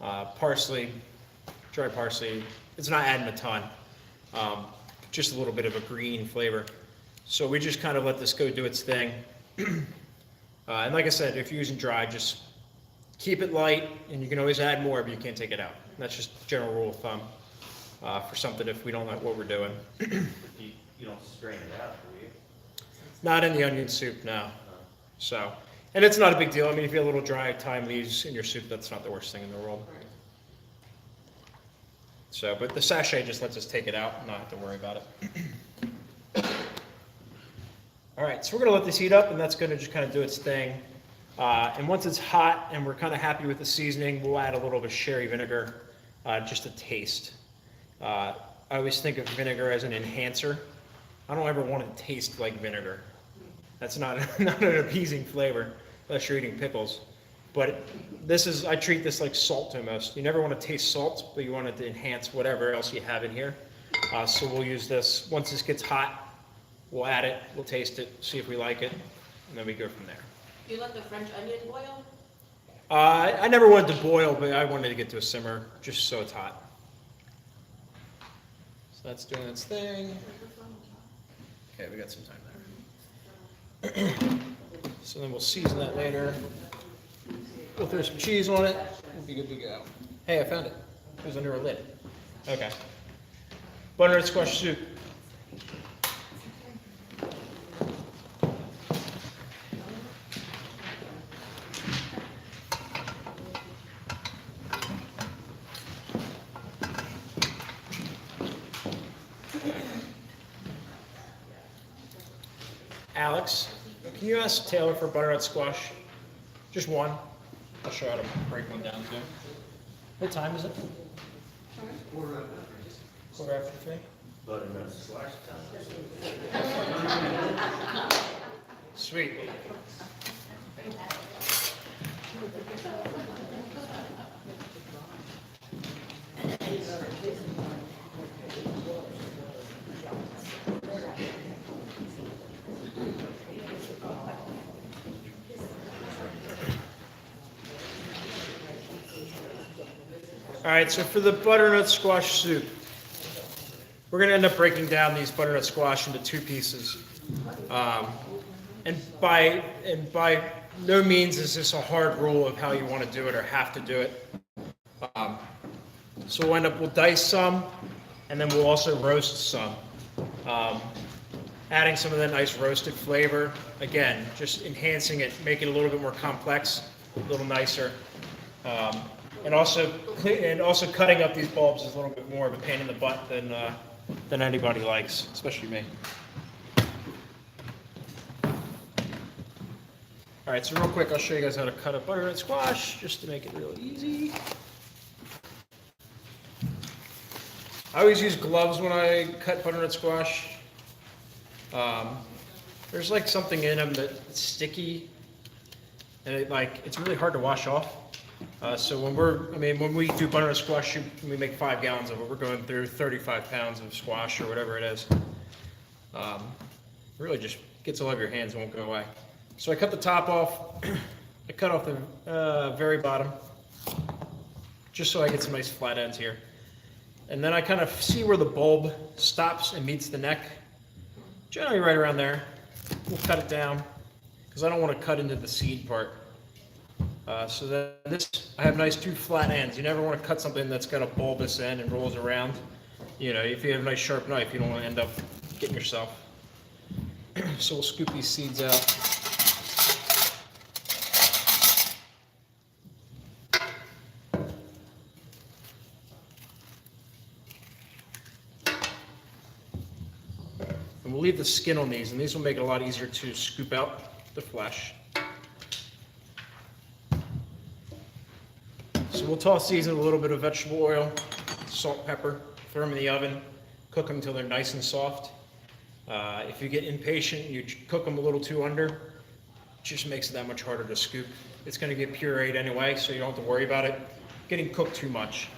Parsley, dry parsley, it's not adding a ton. Just a little bit of a green flavor. So we just kind of let this go do its thing. And like I said, if you're using dry, just keep it light, and you can always add more, but you can't take it out. That's just a general rule of thumb for something if we don't like what we're doing. You don't strain it out, do you? Not in the onion soup, no. So, and it's not a big deal. I mean, if you have a little dry thyme leaves in your soup, that's not the worst thing in the world. So, but the sachet just lets us take it out and not have to worry about it. All right, so we're gonna let this heat up, and that's gonna just kind of do its thing. And once it's hot and we're kind of happy with the seasoning, we'll add a little bit of sherry vinegar, just a taste. I always think of vinegar as an enhancer. I don't ever want it to taste like vinegar. That's not an appeasing flavor, unless you're eating pickles. But I treat this like salt almost. You never want to taste salt, but you want it to enhance whatever else you have in here. So we'll use this. Once this gets hot, we'll add it, we'll taste it, see if we like it, and then we go from there. You let the French onion boil? I never wanted to boil, but I wanted to get to a simmer, just so it's hot. So that's doing its thing. Okay, we got some time there. So then we'll season that later. We'll throw some cheese on it. We'll be good to go. Hey, I found it. It was under a lid. Okay. Butternut squash soup. Alex, can you ask Taylor for butternut squash? Just one. I'll show you how to break one down too. What time is it? Quarter after 3. Butternut squash time. Sweet. All right, so for the butternut squash soup, we're going to end up breaking down these butternut squash into 2 pieces. And by no means is this a hard rule of how you want to do it or have to do it. So we'll dice some, and then we'll also roast some. Adding some of that nice roasted flavor. Again, just enhancing it, making it a little bit more complex, a little nicer. And also cutting up these bulbs is a little bit more of a pain in the butt than anybody likes, especially me. All right, so real quick, I'll show you guys how to cut up butternut squash, just to make it real easy. I always use gloves when I cut butternut squash. There's like something in them that's sticky, and it's really hard to wash off. So when we do butternut squash, we make 5 gallons of it. We're going through 35 pounds of squash or whatever it is. Really just gets all over your hands and won't go away. So I cut the top off. I cut off the very bottom, just so I get some nice flat ends here. And then I kind of see where the bulb stops and meets the neck. Generally right around there. We'll cut it down, because I don't want to cut into the seed part. So that I have nice 2 flat ends. You never want to cut something that's got a bulbous end and rolls around. You know, if you have a nice sharp knife, you don't want to end up getting yourself. So we'll scoop these seeds out. And we'll leave the skin on these, and these will make it a lot easier to scoop out the flesh. So we'll toss these in a little bit of vegetable oil, salt, pepper, throw them in the oven, cook them until they're nice and soft. If you get impatient, you cook them a little too under, it just makes it that much harder to scoop. It's going to get pureed anyway, so you don't have to worry about it getting cooked too much.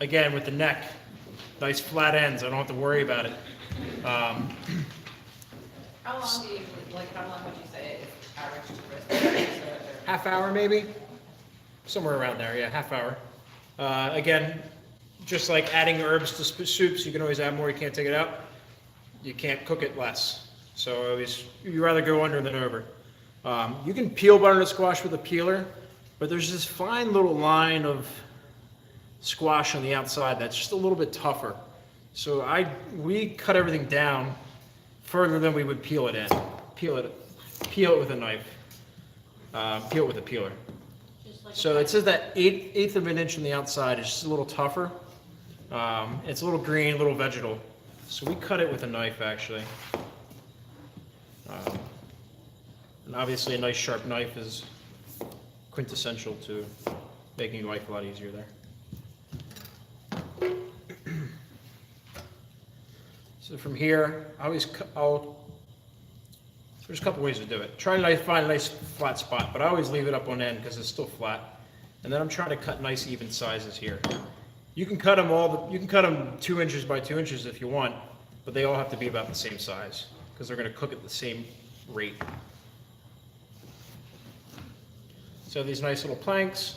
Again, with the neck, nice flat ends, I don't have to worry about it. How long do you, how long would you say is average to roast? Half hour maybe? Somewhere around there, yeah, half hour. Again, just like adding herbs to soups, you can always add more, you can't take it out. You can't cook it less. So you rather go under than over. You can peel butternut squash with a peeler, but there's this fine little line of squash on the outside that's just a little bit tougher. So we cut everything down further than we would peel it in. Peel it with a knife. Peel it with a peeler. Just like a So it says that eighth of an inch on the outside is just a little tougher. It's a little green, a little vegetal. So we cut it with a knife, actually. And obviously a nice sharp knife is quintessential to making life a lot easier there. So from here, there's a couple ways to do it. Try to find a nice flat spot, but I always leave it up on end because it's still flat. And then I'm trying to cut nice even sizes here. You can cut them 2 inches by 2 inches if you want, but they all have to be about the same size because they're going to cook at the same rate. So these nice little planks.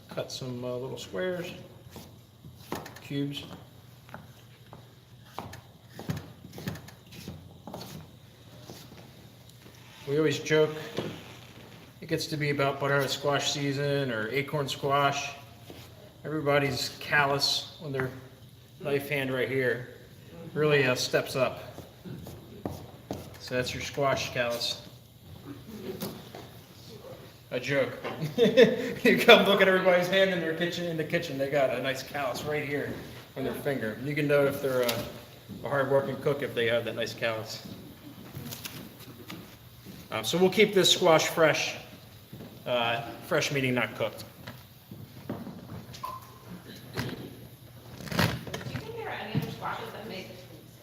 Cut some little squares, cubes. We always joke it gets to be about butternut squash season or acorn squash. Everybody's callus on their knife hand right here really steps up. So that's your squash callus. A joke. You come look at everybody's hand in the kitchen, they got a nice callus right here on their finger. You can know if they're a hard-working cook if they have that nice callus. So we'll keep this squash fresh. Fresh meaning not cooked. Do you think there are any other squashes that make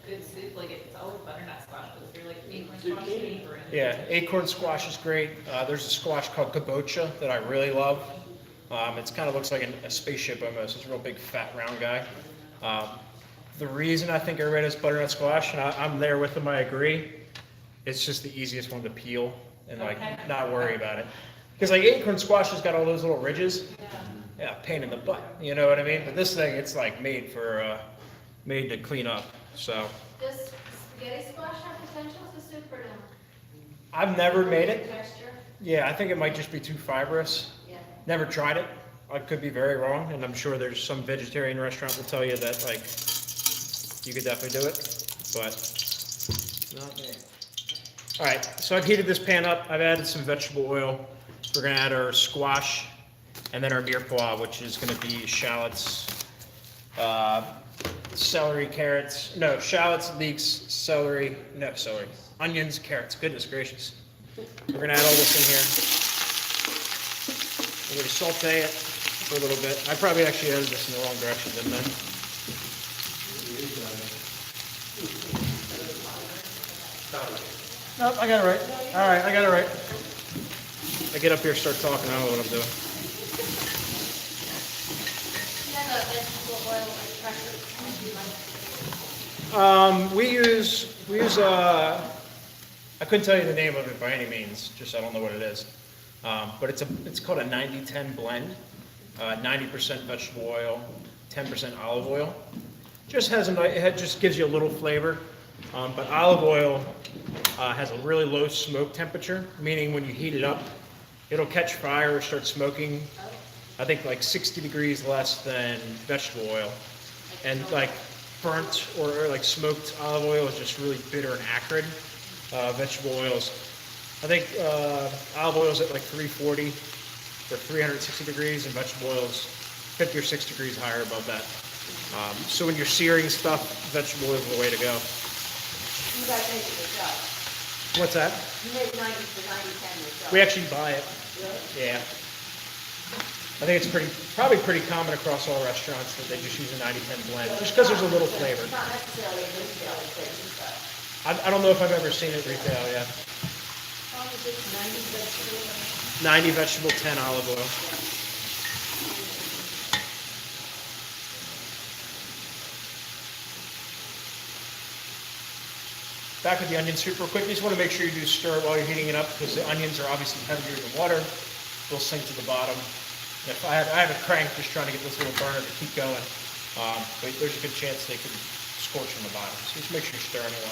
good soup? Like it's always butternut squash, but is there like acorn squash soup or anything? Yeah, acorn squash is great. There's a squash called kabocha that I really love. It kind of looks like a spaceship almost. It's a real big fat round guy. The reason I think everybody does butternut squash, and I'm there with them, I agree, it's just the easiest one to peel and not worry about it. Because like acorn squash has got all those little ridges. Yeah, pain in the butt. You know what I mean? But this thing, it's like made to clean up. So. Does spaghetti squash have potential as a soup or no? I've never made it. Texture? Yeah, I think it might just be too fibrous. Yeah. Never tried it. I could be very wrong, and I'm sure there's some vegetarian restaurant will tell you that like you could definitely do it, but not me. All right, so I've heated this pan up. I've added some vegetable oil. We're gonna add our squash and then our mirepoix, which is gonna be shallots, celery, carrots. No, shallots, leeks, celery. No, celery. Onions, carrots. Goodness gracious. We're gonna add all this in here. We're gonna saute it for a little bit. I probably actually added this in the wrong direction, didn't I? Nope, I got it right. All right, I got it right. I get up here, start talking, I don't know what I'm doing. You have a vegetable oil extractor. We use I couldn't tell you the name of it by any means, just I don't know what it is. But it's called a 90-10 blend. 90% vegetable oil, 10% olive oil. It just gives you a little flavor. But olive oil has a really low smoke temperature, meaning when you heat it up, it'll catch fire or start smoking. I think like 60 degrees less than vegetable oil. And like burnt or like smoked olive oil is just really bitter and acrid. Vegetable oils, I think olive oil is at like 340 or 360 degrees, and vegetable oils 50 or 60 degrees higher above that. So when you're searing stuff, vegetable oil is the way to go. You guys make it yourself. What's that? You make 90 to 90-10 yourself. We actually buy it. Really? Yeah. I think it's probably pretty common across all restaurants that they just use a 90-10 blend, just because there's a little flavor. It's not necessarily a retail thing, so. I don't know if I've ever seen it retail, yeah. How much is 90 vegetable? 90 vegetable, 10 olive oil. Back with the onion soup real quick. You just want to make sure you do stir it while you're heating it up because the onions are obviously heavier than water. They'll sink to the bottom. And if I have a crank just trying to get this little burner to keep going, but there's a good chance they could scorch on the bottom. So just make sure you're stirring it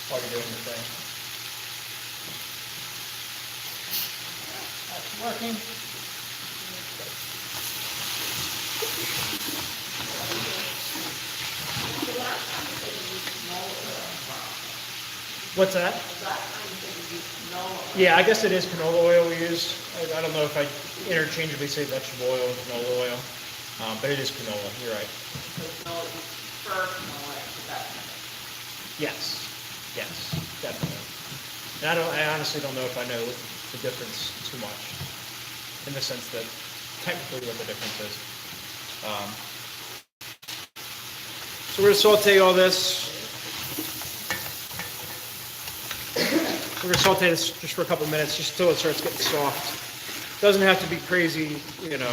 while you're doing your thing. That's working. What's that? Yeah, I guess it is canola oil we use. I don't know if I interchangeably say vegetable oil and canola oil, but it is canola. You're right. Yes, yes, definitely. And I honestly don't know if I know the difference too much, in the sense that technically what the difference is. So we're gonna saute all this. We're gonna saute this just for a couple minutes, just until it starts getting soft. Doesn't have to be crazy,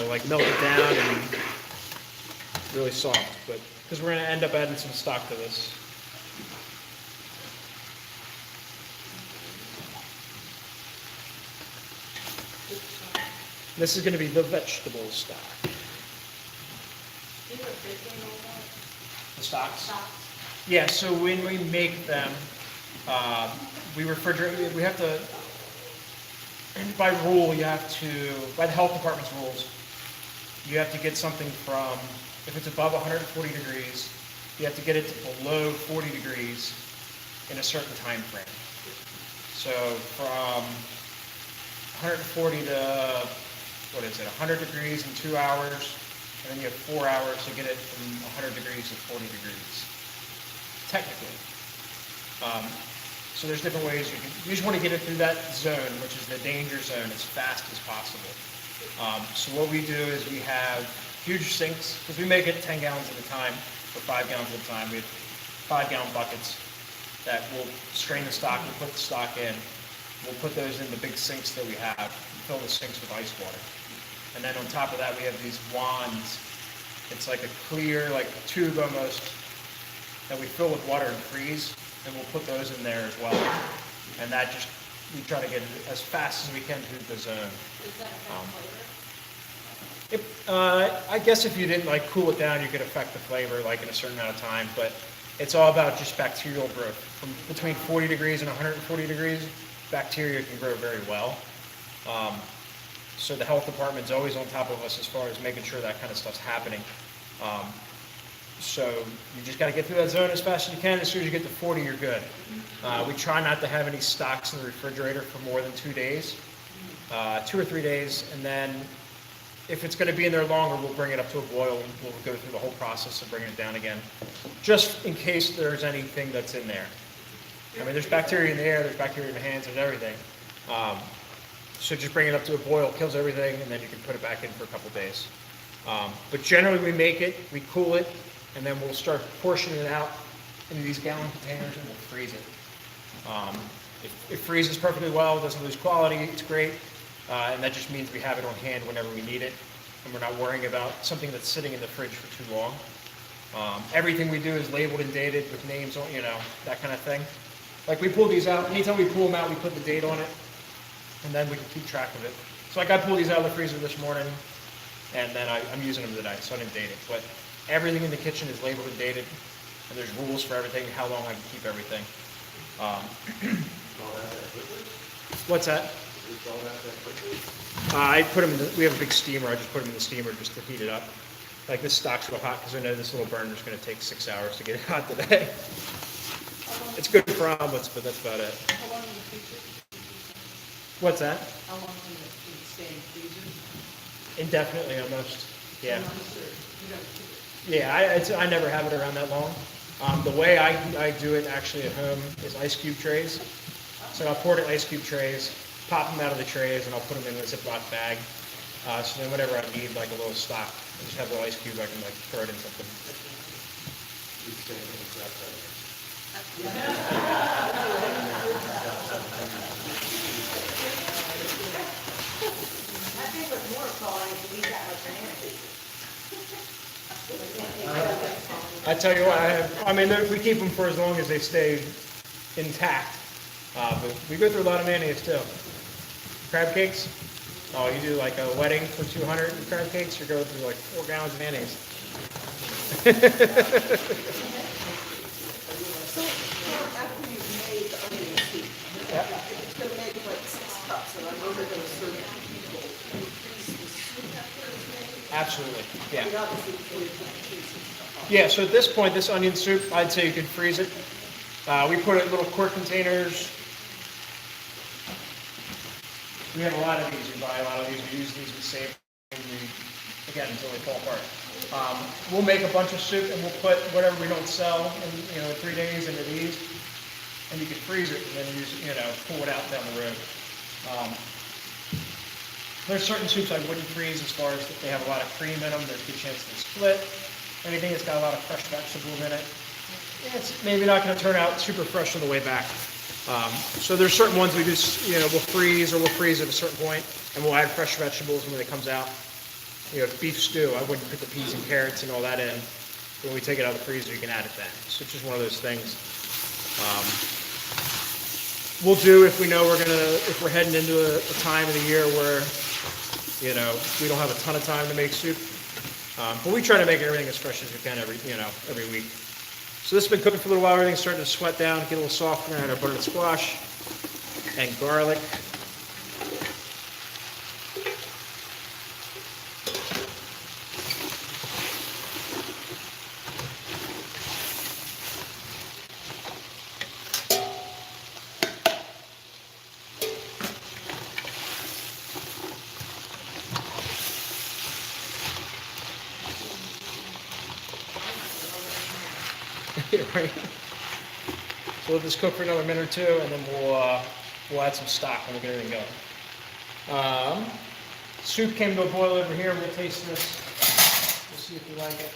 like melt it down and really soft, but because we're gonna end up adding some stock to this. This is gonna be the vegetable stock. The stocks? Yeah, so when we make them, we refrigerate, we have to, by rule, by the health department's rules, you have to get something from, if it's above 140 degrees, you have to get it to below 40 degrees in a certain time frame. So from 140 to, 100 degrees in 2 hours, and then you have 4 hours to get it from 100 degrees to 40 degrees, technically. So there's different ways you just want to get it through that zone, which is the danger zone, as fast as possible. So what we do is we have huge sinks, because we make it 10 gallons at a time, or 5 gallons at a time. We have 5-gallon buckets that will strain the stock and put the stock in. We'll put those in the big sinks that we have, fill the sinks with ice water. And then on top of that, we have these wands. It's like a clear, like tube almost, that we fill with water and freeze, and we'll put those in there as well. And that just, we try to get it as fast as we can through the zone. Does that affect flavor? I guess if you didn't like cool it down, you could affect the flavor like in a certain amount of time, but it's all about just bacterial growth. From between 40 degrees and 140 degrees, bacteria can grow very well. So the health department's always on top of us as far as making sure that kind of stuff's happening. So you just got to get through that zone as fast as you can. As soon as you get to 40, you're good. We try not to have any stocks in the refrigerator for more than 2 days, 2 or 3 days, and then if it's going to be in there longer, we'll bring it up to a boil and we'll go through the whole process of bringing it down again, just in case there's anything that's in there. I mean, there's bacteria in the air, there's bacteria in the hands, there's everything. So just bring it up to a boil, kills everything, and then you can put it back in for a couple days. But generally we make it, we cool it, and then we'll start portioning it out into these gallon containers and we'll freeze it. It freezes perfectly well, doesn't lose quality, it's great. And that just means we have it on hand whenever we need it, and we're not worrying about something that's sitting in the fridge for too long. Everything we do is labeled and dated with names on, that kind of thing. Like we pull these out, anytime we pull them out, we put the date on it, and then we can keep track of it. So like I pulled these out of the freezer this morning, and then I'm using them today, so I didn't date it. But everything in the kitchen is labeled and dated, and there's rules for everything, how long I can keep everything. What's that? I put them in we have a big steamer, I just put them in the steamer just to heat it up. Like this stock's real hot because I know this little burner's going to take 6 hours to get it hot today. It's good for omelets, but that's about it. How long will you keep it? What's that? How long will it stay in freezer? Indefinitely almost, yeah. Months or you don't keep it? Yeah, I never have it around that long. The way I do it actually at home is ice cube trays. So I'll pour it in ice cube trays, pop them out of the trays, and I'll put them in a Ziploc bag. So then whenever I need like a little stock, I just have a little ice cube, I can like throw it in something. I think what's more quality is to leave that much I tell you what, we keep them for as long as they stay intact. But we go through a lot of mayonnaise too. Crab cakes. Oh, you do like a wedding for 200 crab cakes, you're going through like 4 gallons of mayonnaise. So after you've made Absolutely, yeah. But obviously, before you put the cheese and stuff on. Yeah, so at this point, this onion soup, I'd say you could freeze it. We put it in little quart containers. We have a lot of these, we buy a lot of these, we use these, we save them, again, until they fall apart. We'll make a bunch of soup and we'll put whatever we don't sell in, 3 days into these. And you can freeze it and then use, pull it out down the road. There's certain soups I wouldn't freeze as far as if they have a lot of cream in them, there's a good chance they split. Anything that's got a lot of fresh vegetables in it, it's maybe not going to turn out super fresh on the way back. So there's certain ones we just, we'll freeze or we'll freeze at a certain point and we'll add fresh vegetables when it comes out. Beef stew, I wouldn't put the peas and carrots and all that in. When we take it out of the freezer, you can add it then. So it's just one of those things. We'll do if we know if we're heading into a time of the year where, we don't have a ton of time to make soup. But we try to make everything as fresh as we can every week. So this has been cooking for a little while. Everything's starting to sweat down, get a little softer. We're going to add our butternut squash and garlic. Right. So let this cook for another minute or two, and then we'll add some stock and we'll get everything going. Soup came to a boil over here. We'll taste this. We'll see if we like it.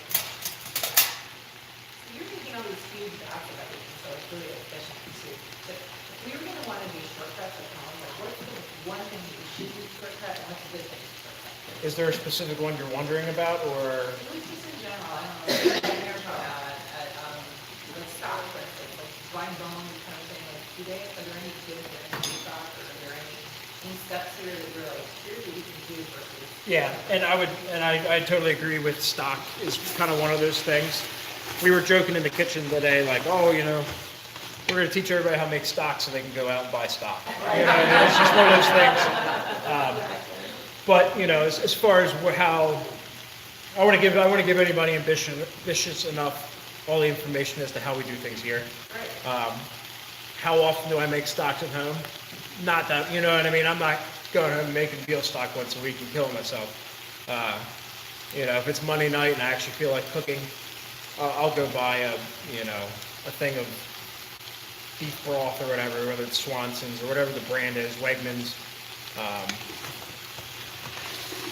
You're making all these huge bags of everything, so it's really efficient soup. But if we were gonna wanna do shortcuts at home, like what's the one thing that we should do shortcut, and what's the good thing to shortcut? Is there a specific one you're wondering about, or? At least just in general, I don't know, like stock, for instance, like blind bone kind of thing, like are there any good things in stock, or are there any steps here that you're like, here's what you can do versus? Yeah, and I totally agree with stock is kind of one of those things. We were joking in the kitchen today, like, we're going to teach everybody how to make stock so they can go out and buy stock. It's just one of those things. But as far as how I want to give anybody ambitious enough all the information as to how we do things here. How often do I make stocks at home? Not that, you know what I mean? I'm not going home and making veal stock once a week and killing myself. If it's Monday night and I actually feel like cooking, I'll go buy a thing of beef broth or whatever, whether it's Swanson's or whatever the brand is, Wegmans.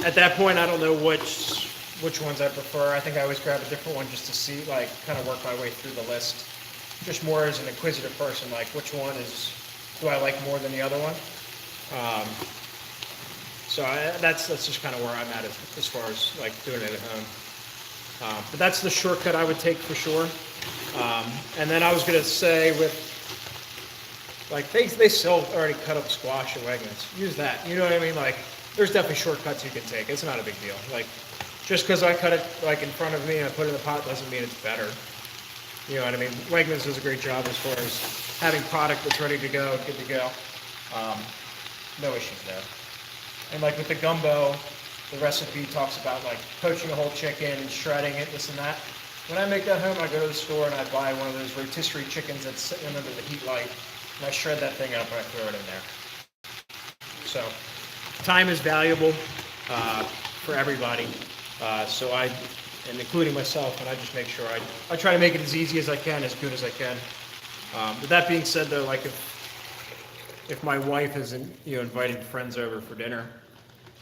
At that point, I don't know which ones I prefer. I think I always grab a different one just to see, like, kind of work my way through the list. Just more as an inquisitive person, like which one do I like more than the other one? So that's just kind of where I'm at as far as like doing it at home. But that's the shortcut I would take for sure. And then I was gonna say they sell already cut up squash at Wegmans. Use that. You know what I mean? Like there's definitely shortcuts you can take. It's not a big deal. Like just because I cut it like in front of me and I put it in the pot doesn't mean it's better. You know what I mean? Wegmans does a great job as far as having product that's ready to go, good to go. No issues there. And like with the gumbo, the recipe talks about like poaching a whole chicken and shredding it, this and that. When I make that home, I go to the store and I buy one of those rotisserie chickens that's sitting under the heat light, and I shred that thing up and I throw it in there. So time is valuable for everybody. And including myself, and I just make sure I try to make it as easy as I can, as good as I can. But that being said, though, like if my wife is inviting friends over for dinner,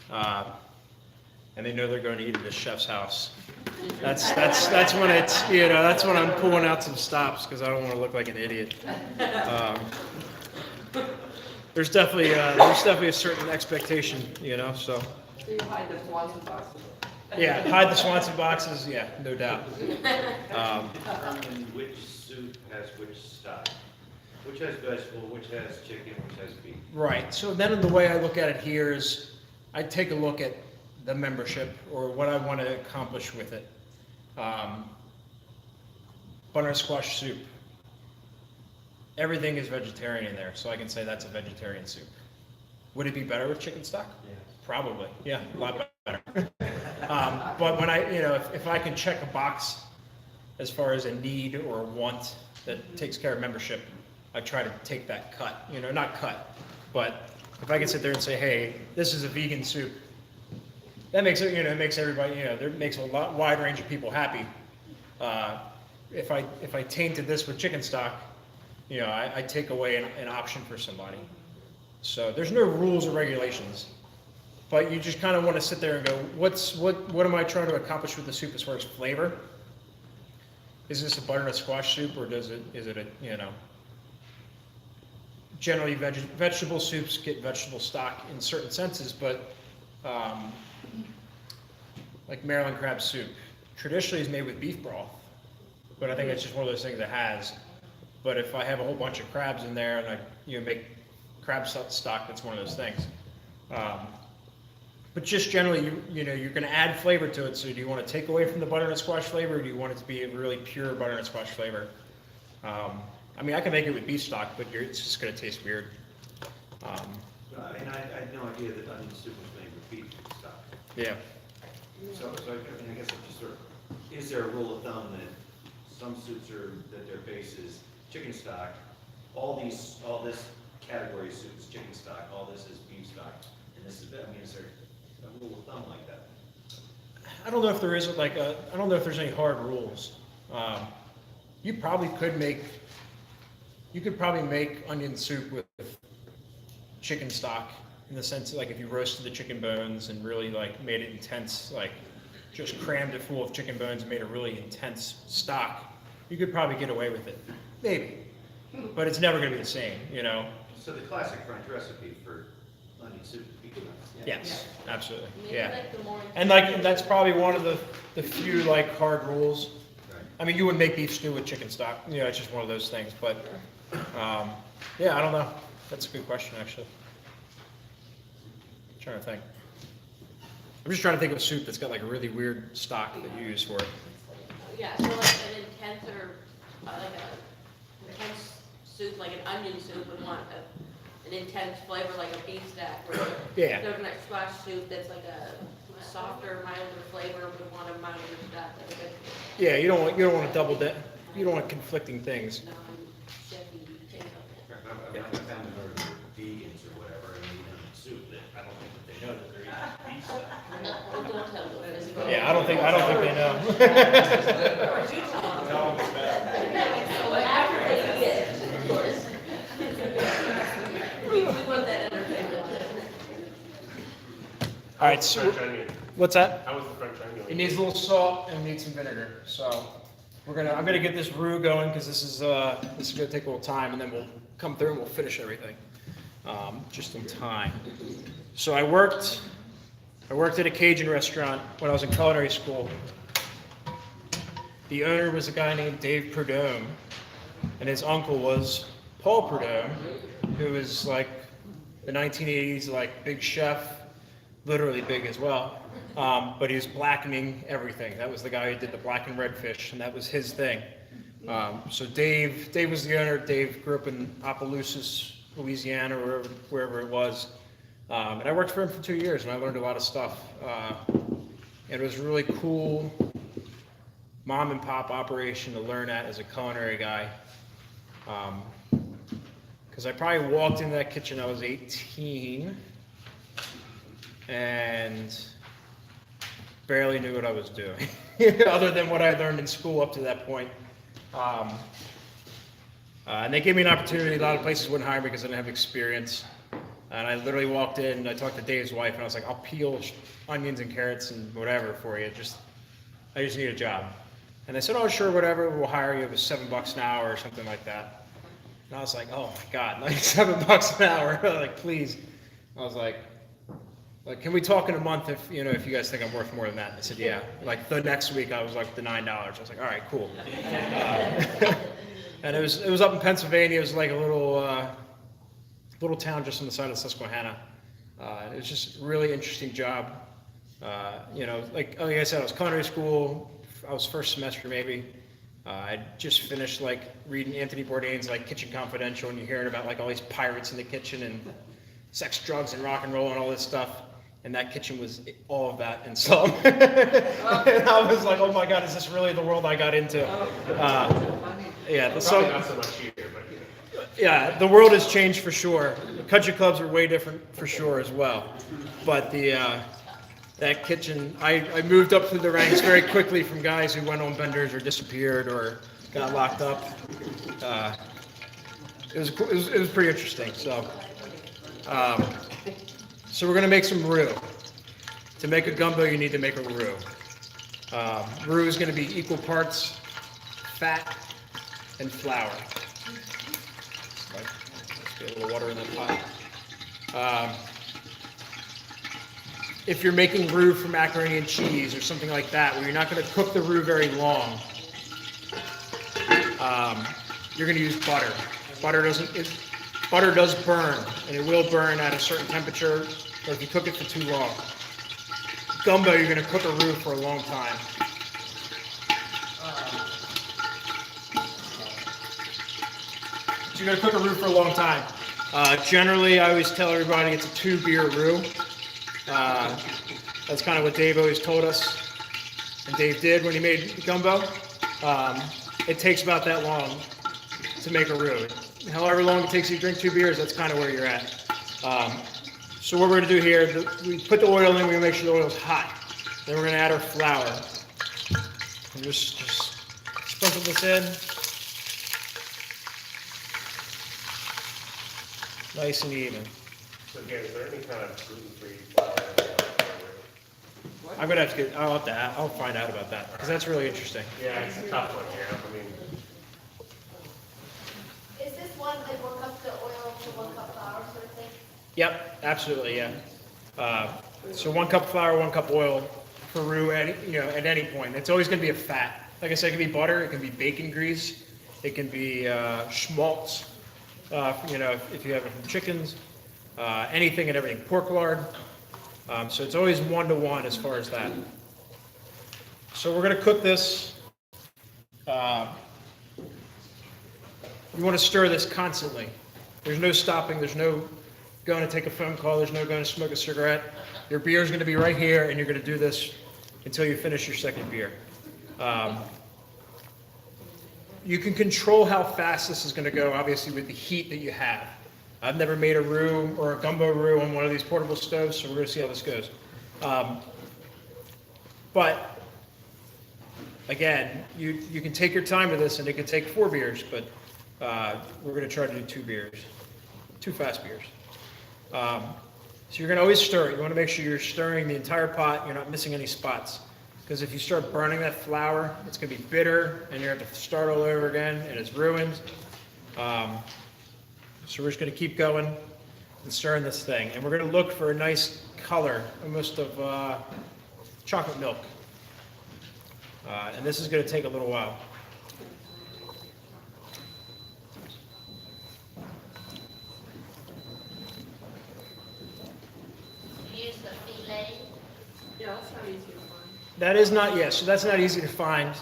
and they know they're going to eat at the chef's house, that's when it's that's when I'm pulling out some stops because I don't want to look like an idiot. There's definitely a certain expectation, so. So you hide the Swanson boxes. Yeah, hide the Swanson boxes. Yeah, no doubt. Determine which soup has which stock, which has vegetable, which has chicken, which has beef. Right. So then the way I look at it here is I take a look at the membership or what I want to accomplish with it. Butternut squash soup. Everything is vegetarian in there, so I can say that's a vegetarian soup. Would it be better with chicken stock? Yes. Probably. Yeah, a lot better. But when I, if I can check a box as far as a need or a want that takes care of membership, I try to take that cut, not cut, but if I can sit there and say, hey, this is a vegan soup, that makes it, it makes everybody, it makes a wide range of people happy. If I tainted this with chicken stock, I take away an option for somebody. So there's no rules or regulations, but you just kind of want to sit there and go, what am I trying to accomplish with the soup as far as flavor? Is this a butternut squash soup, or is it a, generally vegetable soups get vegetable stock in certain senses, but like Maryland crab soup traditionally is made with beef broth, but I think it's just one of those things that has. But if I have a whole bunch of crabs in there and I make crab stock, that's one of those things. But just generally, you're going to add flavor to it. So do you want to take away from the butternut squash flavor, or do you want it to be a really pure butternut squash flavor? I mean, I can make it with beef stock, but it's just going to taste weird. And I had no idea that onion soup was made with beef stock. Yeah. So I guess I'm just sort of, is there a rule of thumb that some soups that their base is chicken stock, all this category of soup is chicken stock, all this is beef stock, and this is, is there a rule of thumb like that? I don't know if there is I don't know if there's any hard rules. You could probably make onion soup with chicken stock, in the sense like if you roasted the chicken bones and really made it intense, just crammed it full of chicken bones and made a really intense stock, you could probably get away with it, maybe, but it's never going to be the same, So the classic French recipe for onion soup would be good. Yes, absolutely, Maybe yeah. the more And that's probably one of the few hard rules. Right. I mean, you would make beef stew with chicken stock, it's just one of those things, but yeah, I don't know. That's a good question, actually. I'm trying to think. I'm just trying to think of a soup that's got a really weird stock that you use for it. Yeah, so like an intense or like an intense soup, like an onion soup would want an intense flavor like a beef stack. Where Yeah. butternut squash soup that's like a softer, milder flavor would want a milder stock. Like a good Yeah, you don't want to double dip. You don't want conflicting things. non-chefy taste of it. I've found in order for vegans or whatever, and eat onion soup, that I don't think that they know that they're eating beef stock. No, don't tell them. It's good. Yeah, I don't think they know. Well, after they eat it, of course. We want that entertainment. All right, so French onion. what's that? How was the French onion? It needs a little salt and needs some vinegar. So I'm gonna get this roux going, because this is gonna take a little time, and then we'll come through and we'll finish everything just in time. So I worked at a Cajun restaurant when I was in culinary school. The owner was a guy named Dave Prudhomme, and his uncle was Paul Prudhomme, who was the 1980s big chef, literally big as well. But he was blackening everything. That was the guy who did the black and red fish, and that was his thing. So Dave was the owner. Dave grew up in Opelousas, Louisiana, or wherever it was. And I worked for him for 2 years, and I learned a lot of stuff. It was a really cool mom and pop operation to learn at as a culinary guy. Because I probably walked into that kitchen, I was 18, and barely knew what I was doing, other than what I learned in school up to that point. And they gave me an opportunity. A lot of places wouldn't hire me because I didn't have experience. And I literally walked in, and I talked to Dave's wife, and I was like, I'll peel onions and carrots and whatever for you. I just need a job. And they said, oh, sure, whatever, we'll hire you. It was $7 an hour or something like that. And I was like, oh my God, $7 an hour, please. I was like, can we talk in a month if you guys think I'm worth more than that? And they said, yeah. The next week I was the $9. I was like, all right, cool. And it was up in Pennsylvania. It was a little town just on the side of Susquehanna. It was just a really interesting job. Like I said, I was culinary school. I was first semester maybe. I just finished reading Anthony Bourdain's Kitchen Confidential, and you're hearing about all these pirates in the kitchen and sex, drugs, and rock and roll and all this stuff. and that kitchen was all of that and some. And I was like, oh my God, is this really the world I got into? Yeah, the Probably not so much here, but yeah, the world has changed for sure. Country clubs are way different for sure as well. But that kitchen, I moved up through the ranks very quickly from guys who went on benders or disappeared or got locked up. It was pretty interesting. So we're gonna make some roux. To make a gumbo, you need to make a roux. Roux is gonna be equal parts fat and flour. Let's get a little water in that pot. If you're making roux for macaroni and cheese or something like that, where you're not going to cook the roux very long, you're going to use butter. Butter does burn, and it will burn at a certain temperature, or if you cook it for too long. Gumbo, you're going to cook a roux for a long time. So you're going to cook a roux for a long time. Generally, I always tell everybody it's a 2-beer roux. That's kind of what Dave always told us, and Dave did when he made gumbo. It takes about that long to make a roux. However long it takes you to drink 2 beers, that's kind of where you're at. So what we're going to do here, we put the oil in, we're going to make sure the oil's hot. Then we're going to add our flour. And just sprinkle this in. Nice and even. so again, is there any kind of gluten-free flour? I'm gonna have to I'll find out about that, because that's really interesting. Yeah, it's a tough one here. I mean, Is this one like 1 cup of oil to 1 cup flour sort of thing? Yep, absolutely, yeah. So 1 cup flour, 1 cup oil for roux at any point. It's always gonna be a fat. Like I said, it can be butter, it can be bacon grease, it can be schmaltz, if you have it from chickens, anything and everything, pork lard. So it's always 1-to-1 as far as that. So we're going to cook this. You want to stir this constantly. There's no stopping. There's no going to take a phone call. There's no going to smoke a cigarette. Your beer is going to be right here, and you're going to do this until you finish your second beer. You can control how fast this is going to go, obviously, with the heat that you have. I've never made a roux or a gumbo roux on one of these portable stoves, so we're going to see how this goes. But again, you can take your time with this, and it could take 4 beers, but we're going to try to do 2 beers, 2 fast beers. So you're going to always stir it. You want to make sure you're stirring the entire pot. You're not missing any spots, because if you start burning that flour, it's going to be bitter, and you're going to have to start all over again, and it's ruined. So we're just going to keep going and stirring this thing. And we're going to look for a nice color, almost of chocolate milk. And this is going to take a little while. Use the filet. Yeah, that's not easy to find. That is not, so that's not easy to find.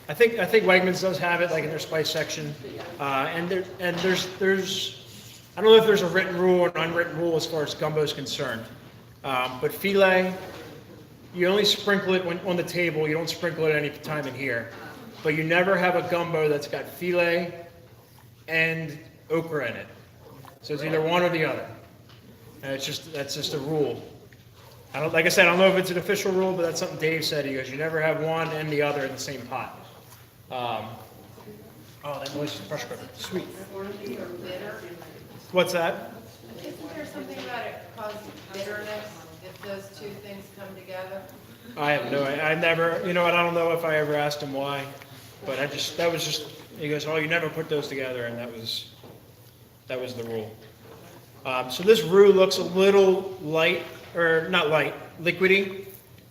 I think Wegmans does have it, like in their spice section, and there's I don't know if there's a written rule or an unwritten rule as far as gumbo is concerned, but filet, you only sprinkle it when on the table. You don't sprinkle it any time in here, but you never have a gumbo that's got filet and okra in it. So it's either one or the other, and that's just a rule. Like I said, I don't know if it's an official rule, but that's something Dave said. He goes, you never have one and the other in the same pot. That delicious pressure cooker, sweet. What's that? Isn't there something about it causes bitterness if those 2 things come together? I have no idea. I never, I don't know if I ever asked him why, but he goes, oh, you never put those together, and that was the rule. So this roux looks a little light, or not light, liquidy,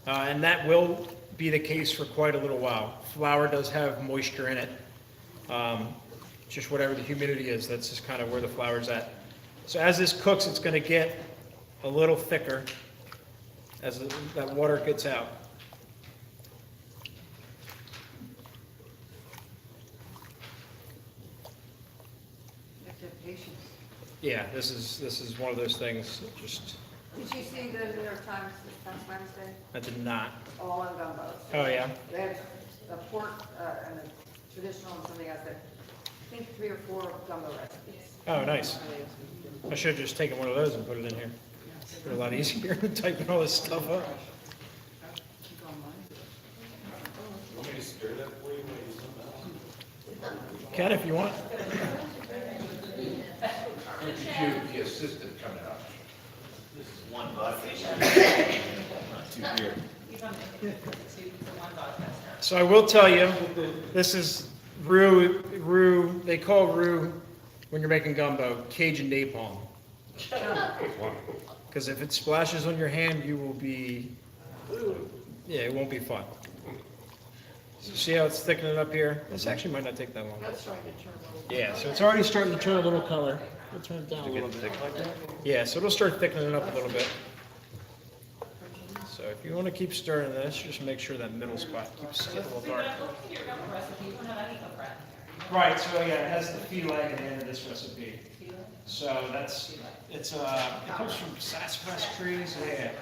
and that will be the case for quite a little while. Flour does have moisture in it. Just whatever the humidity is, that's just kind of where the flour's at. So as this cooks, it's going to get a little thicker as that water gets out. You have to have patience. Yeah, this is one of those things that just Did you see the New York Times this past Wednesday? I did not. All on gumbos. Oh, yeah? They have a pork and a traditional and something else that, I think 3 or 4 gumbo recipes. Oh, nice. I should have just taken one of those and put it in here. It's a lot easier than typing all this stuff up. Want me to stir that for you? Can if you want. The assistant coming out. This is one vodka. Not 2 beer. So I will tell you, this is Roux, they call Roux, when you're making gumbo, Cajun napalm. Because if it splashes on your hand, you will be, yeah, it won't be fun. So see how it's thickening up here? This actually might not take that long. Yeah, so it's already starting to turn a little color. We'll turn it down a little bit. Yeah, so it'll start thickening up a little bit. So if you want to keep stirring this, just make sure that middle spot keeps getting a little dark. Right, so yeah, it has the filet at the end of this recipe. So it comes from sassafras trees, yeah.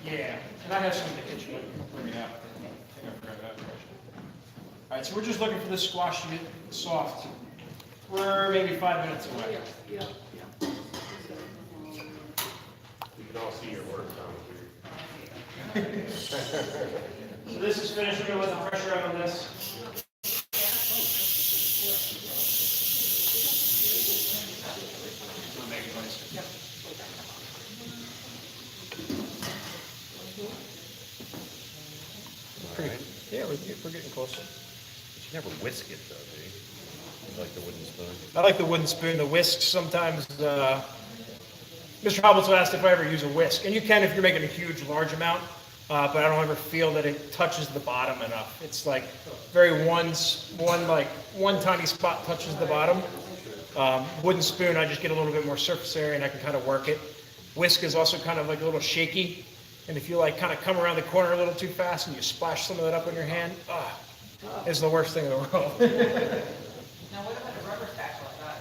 Yeah, and I have some in the kitchen, bring it out. I think I forgot that. All right, so we're just looking for this squash to get soft. We're maybe 5 minutes away. You can all see your work done here. So this is finished. We're going to let the pressure out on this. I'll make it nice. Yeah, we're getting close. You never whisk it though, do you? You like the wooden spoon? I like the wooden spoon. The whisk sometimes. Mr. Hobbles asked if I ever use a whisk, and you can if you're making a huge, large amount. But I don't ever feel that it touches the bottom enough. It's like one tiny spot touches the bottom. Wooden spoon, I just get a little bit more surface area and I can kind of work it. Whisk is also kind of like a little shaky. And if you like kind of come around the corner a little too fast and you splash some of that up on your hand, it's the worst thing in the world. Now, what about a rubber spatula?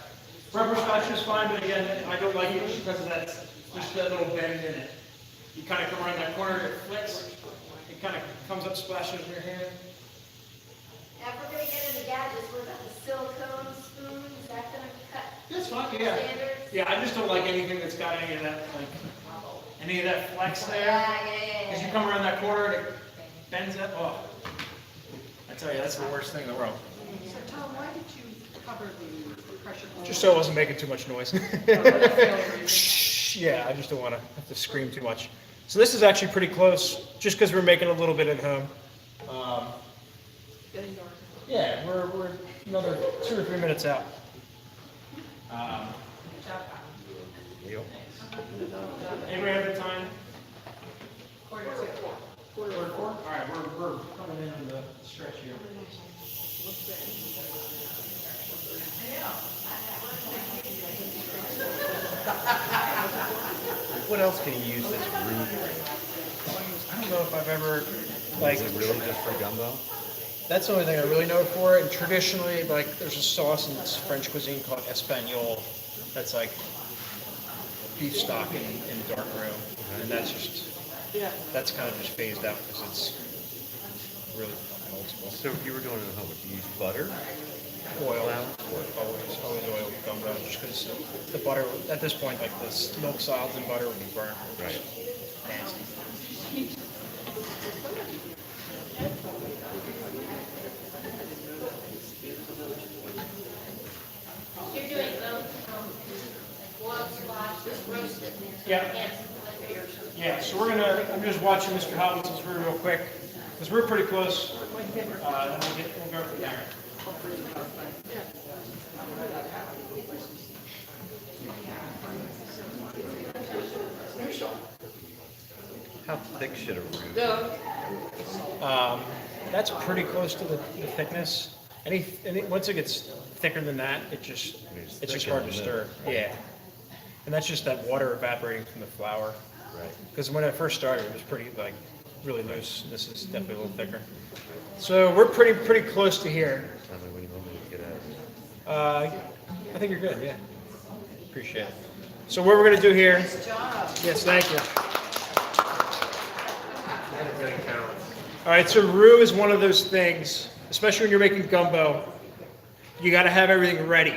Rubber spatula is fine, but again, I don't like it because of that, just that little bend in it. You kind of come around that corner, it flicks, it kind of comes up, splashes in your hand. Now, if we're gonna get into gadgets, what about the silicone spoon? Is that gonna cut That's fine, yeah. standards? Yeah, I just don't like anything that's got any of that, like, any of that flex there. Yeah. Because you come around that corner and it bends up, I tell you, that's the worst thing in the world. So Tom, why did you cover the pressure cooker? Just so it wasn't making too much noise. Oh, that's the only reason. Yeah, I just don't want to have to scream too much. So this is actually pretty close, just because we're making a little bit at home. Getting dark. Yeah, we're another 2 or 3 minutes out. Anybody have the time? Quarter to. Quarter to 4? All right, we're coming in on the stretch here. What else can you use this roux for? I don't know if I've ever, like, Is it really just for gumbo? that's the only thing I really know it for. And traditionally, like, there's a sauce in this French cuisine called Espagnole. That's like beef stock in dark roux. And that's kind of just phased out because it's really fucking old school. So if you were doing it at home, would you use butter? Oil. Always oil gumbo, just because the butter, at this point, like this milk solids and butter would be burnt. Right. Nasty. You're doing both, boiled squash, just roasted. Yeah. And some flavor or something. Yeah, so I'm just watching Mr. Hobbins's roux real quick, because we're pretty close. Then we'll go from there. How thick should a roux be? That's pretty close to the thickness. Once it gets thicker than that, it's just hard to stir. Yeah. And that's just that water evaporating from the flour. Right. Because when I first started, it was pretty, like, really loose. This is definitely a little thicker. So we're pretty close to here. Tell me when you want me to get out. I think you're good, yeah. Appreciate it. So what we're gonna do here, Nice job. yes, thank you. All right, so roux is one of those things, especially when you're making gumbo, you gotta have everything ready.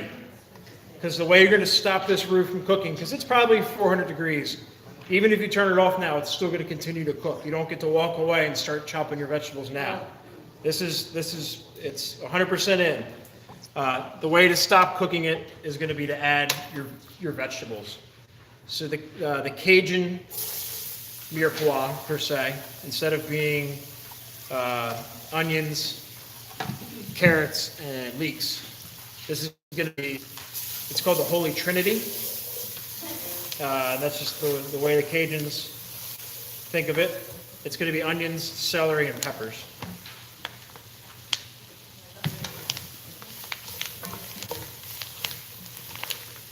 Because the way you're gonna stop this roux from cooking, because it's probably 400 degrees, even if you turn it off now, it's still gonna continue to cook. You don't get to walk away and start chopping your vegetables now. It's 100% in. The way to stop cooking it is gonna be to add your vegetables. So the Cajun mirepoix, per se, instead of being onions, carrots, and leeks, this is gonna be, it's called the Holy Trinity. That's just the way the Cajuns think of it. It's gonna be onions, celery, and peppers.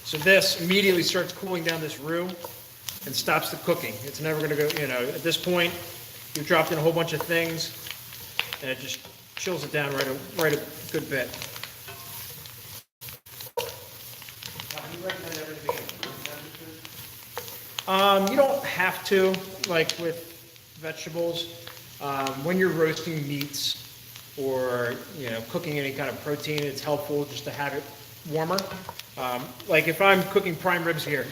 So this immediately starts cooling down this roux and stops the cooking. It's never gonna go, at this point, you've dropped in a whole bunch of things, and it just chills it down right a good bit. You don't have to, like with vegetables. When you're roasting meats or, cooking any kind of protein, it's helpful just to have it warmer. Like if I'm cooking prime ribs here,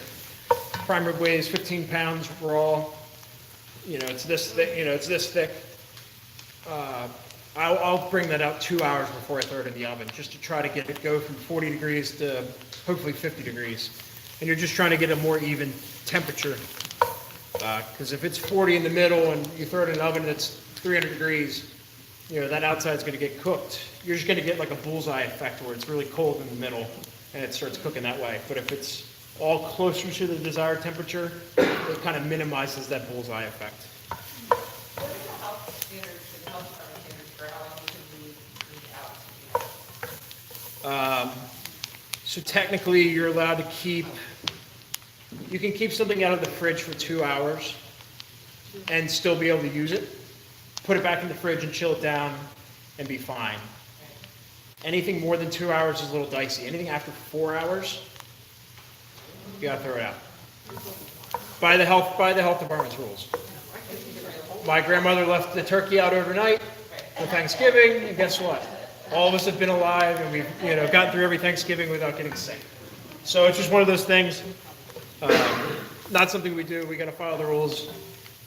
prime rib weighs 15 pounds raw. It's this thick. I'll bring that out 2 hours before I throw it in the oven, just to try to get it go from 40 degrees to hopefully 50 degrees. And you're just trying to get a more even temperature. Because if it's 40 in the middle and you throw it in an oven that's 300 degrees, that outside's going to get cooked. You're just going to get like a bullseye effect where it's really cold in the middle and it starts cooking that way. But if it's all closer to the desired temperature, it kind of minimizes that bullseye effect. What are the health standards and health standards for how long you can leave out? So technically, you're allowed to you can keep something out of the fridge for 2 hours and still be able to use it. Put it back in the fridge and chill it down and be fine. Anything more than 2 hours is a little dicey. Anything after 4 hours, you gotta throw it out. By the health department's rules. My grandmother left the turkey out overnight for Thanksgiving, and guess what? All of us have been alive, and we've gotten through every Thanksgiving without getting sick. So it's just one of those things. Not something we do. We got to follow the rules.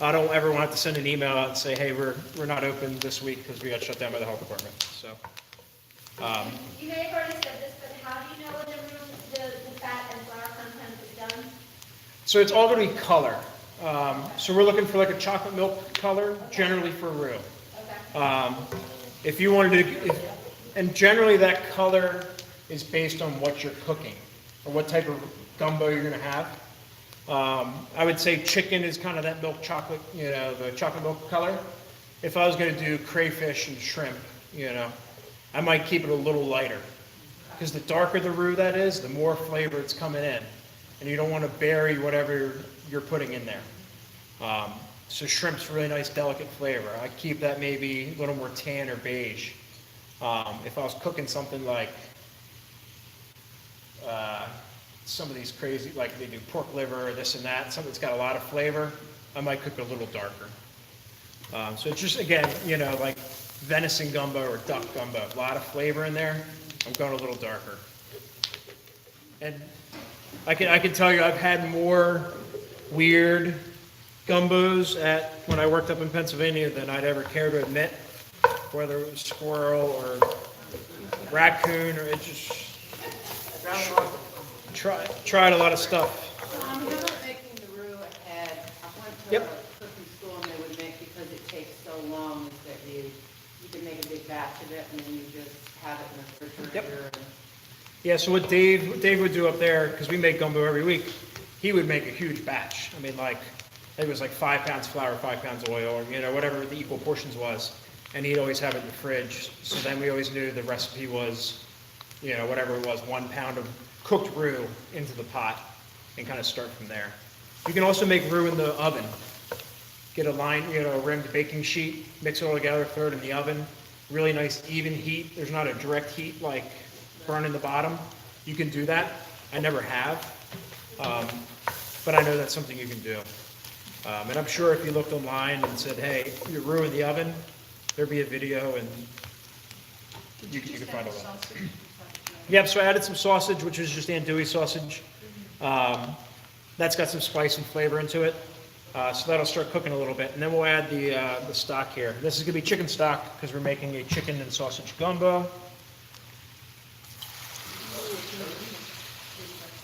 I don't ever want to send an email out and say, "Hey, we're not open this week because we got shut down by the health department." So. You may have already said this, but how do you know when the fat and flour content is done? So it's all going to be color. So we're looking for like a chocolate milk color, generally for roux. Okay. If you wanted to, and generally that color is based on what you're cooking or what type of gumbo you're going to have. I would say chicken is kind of that milk chocolate, the chocolate milk color. If I was going to do crayfish and shrimp, I might keep it a little lighter. Because the darker the roux that is, the more flavor it's coming in. And you don't want to bury whatever you're putting in there. So shrimp's really nice, delicate flavor. I keep that maybe a little more tan or beige. If I was cooking something like some of these crazy, like they do pork liver or this and that, something that's got a lot of flavor, I might cook it a little darker. So it's just, again, like venison gumbo or duck gumbo, a lot of flavor in there. I'm going a little darker. And I can tell you I've had more weird gumbos when I worked up in Pennsylvania than I'd ever care to admit, whether it was squirrel or raccoon, or it just tried a lot of stuff. How about making the roux ahead? I went to Yep. a cooking school and they would make, because it takes so long, is that you can make a big batch of it and then you just have it in the refrigerator. Yep. Yeah, so what Dave would do up there, because we make gumbo every week, he would make a huge batch. I mean, like, it was like 5 pounds flour, 5 pounds oil, or, whatever the equal portions was. And he'd always have it in the fridge. So then we always knew the recipe was, whatever it was, 1 pound of cooked roux into the pot and kind of start from there. You can also make roux in the oven. Get a rimmed baking sheet, mix it all together, throw it in the oven. Really nice even heat. There's not a direct heat like burning the bottom. You can do that. I never have. But I know that's something you can do. And I'm sure if you looked online and said, hey, your roux in the oven, there'd be a video and you can find all that. Yep, so I added some sausage, which is just andouille sausage. That's got some spice and flavor into it. So that'll start cooking a little bit. And then we'll add the stock here. This is gonna be chicken stock because we're making a chicken and sausage gumbo.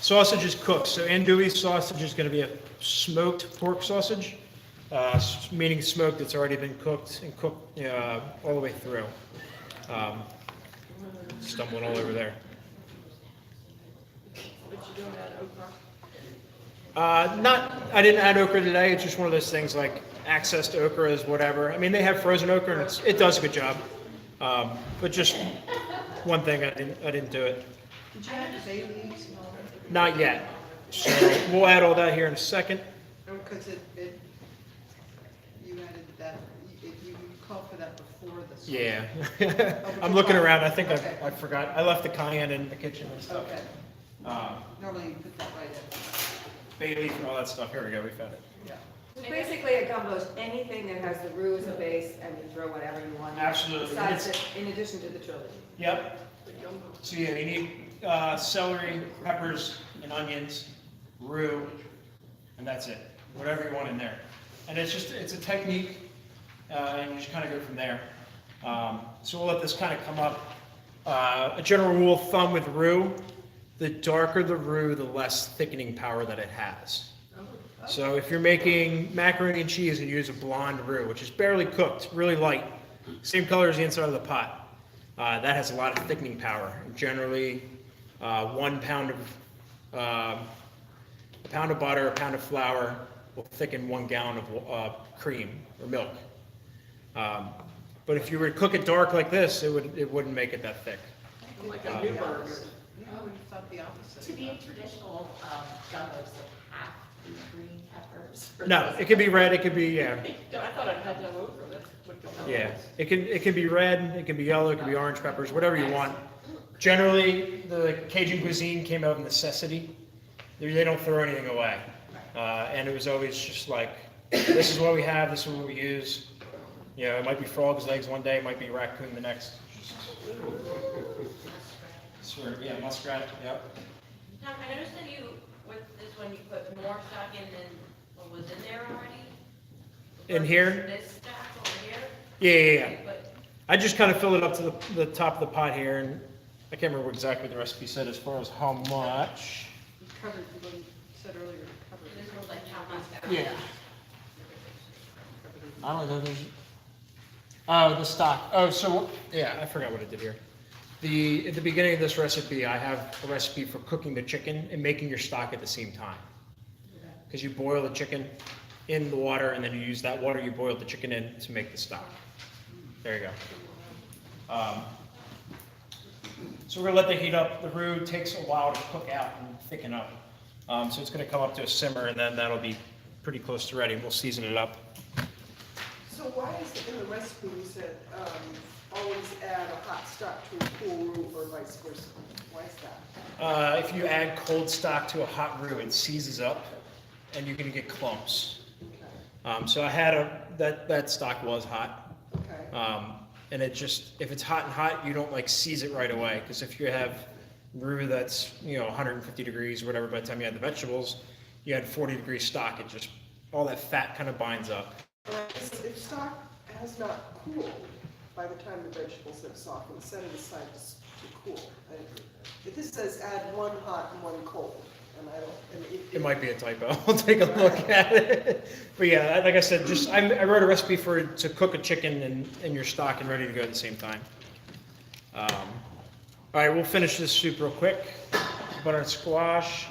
Sausage is cooked, so andouille sausage is gonna be a smoked pork sausage, meaning smoked, it's already been cooked and cooked all the way through. Stumbling all over there. I didn't add okra today. It's just one of those things like access to okra is whatever. I mean, they have frozen okra and it does a good job. But just one thing, I didn't do it. Did you add the bay leaves and all that? Not yet. So we'll add all that here in a second. Oh, because you added that, you called for that before the. sauce. Yeah. Oh, I'm looking around. I think Okay. I forgot. I left the cayenne in the kitchen and stuff. Okay, normally you put that right in. Bay leaf and all that stuff. Here we go. We found it. Yeah. So basically, a gumbo is anything that has the roux as a base, and you throw whatever you want. Absolutely. Besides it, in addition to the chili. Yep. So yeah, you need celery, peppers, and onions, roux, and that's it. Whatever you want in there. And it's a technique, and you just kind of go from there. So we'll let this kind of come up. A general rule of thumb with roux, the darker the roux, the less thickening power that it has. So if you're making macaroni and cheese and you use a blonde roux, which is barely cooked, really light, same color as the inside of the pot, that has a lot of thickening power. Generally, 1 pound of a pound of butter, a pound of flour will thicken 1 gallon of cream or milk. But if you were to cook it dark like this, it wouldn't make it that thick. Like a new burger. I would have thought the opposite. To be a traditional gumbos, so half green peppers. No, it could be red, it could be, yeah. I thought I had no over, that's what the. Yeah, it can be red, it can be yellow, it can be orange peppers, whatever you want. Generally, the Cajun cuisine came out of necessity. They don't throw anything away. And it was always just like, this is what we have, this is what we use. You know, it might be frog's legs one day, it might be raccoon the next. Sort of, yeah, muskrat, yep. Tom, I noticed that you, with this one, you put more stock in than what was in there already? In here? This stock over here? Yeah. But I just kind of fill it up to the top of the pot here, and I can't remember exactly what the recipe said as far as how much. Covered, you said earlier, covered. this one's like how much? Yeah. I don't know, oh, the stock. Oh, so, yeah, I forgot what I did here. At the beginning of this recipe, I have a recipe for cooking the chicken and making your stock at the same time. Because you boil the chicken in the water, and then you use that water you boiled the chicken in to make the stock. There you go. So we're gonna let that heat up. The roux takes a while to cook out and thicken up. So it's gonna come up to a simmer, and then that'll be pretty close to ready. We'll season it up. So why is it in the recipe you said, always add a hot stock to a cool roux or vice versa? Why is that? If you add cold stock to a hot roux, it seizes up, and you're gonna get clumps. So I had that stock was hot. Okay. And it just, if it's hot and hot, you don't like seize it right away. Because if you have roux that's, 150 degrees or whatever, by the time you add the vegetables, you add 40-degree stock, it just, all that fat kind of binds up. If stock has not cooled by the time the vegetables have softened, set it aside to cool. If this says add 1 hot and 1 cold, and I don't, It might be a typo. I'll take a look at it. But yeah, like I said, just I wrote a recipe to cook a chicken in your stock and ready to go at the same time. All right, we'll finish this soup real quick. Butternut squash.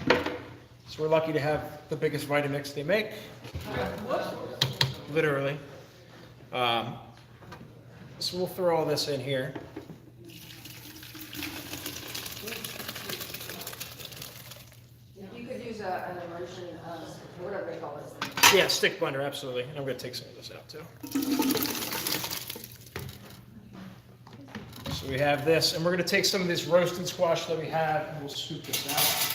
So we're lucky to have the biggest Vitamix they make. Literally. So we'll throw all this in here. You could use an immersion, whatever they call it. Yeah, stick blender, absolutely. I'm going to take some of this out too. So we have this, and we're going to take some of this roasted squash that we have, and we'll scoop this out.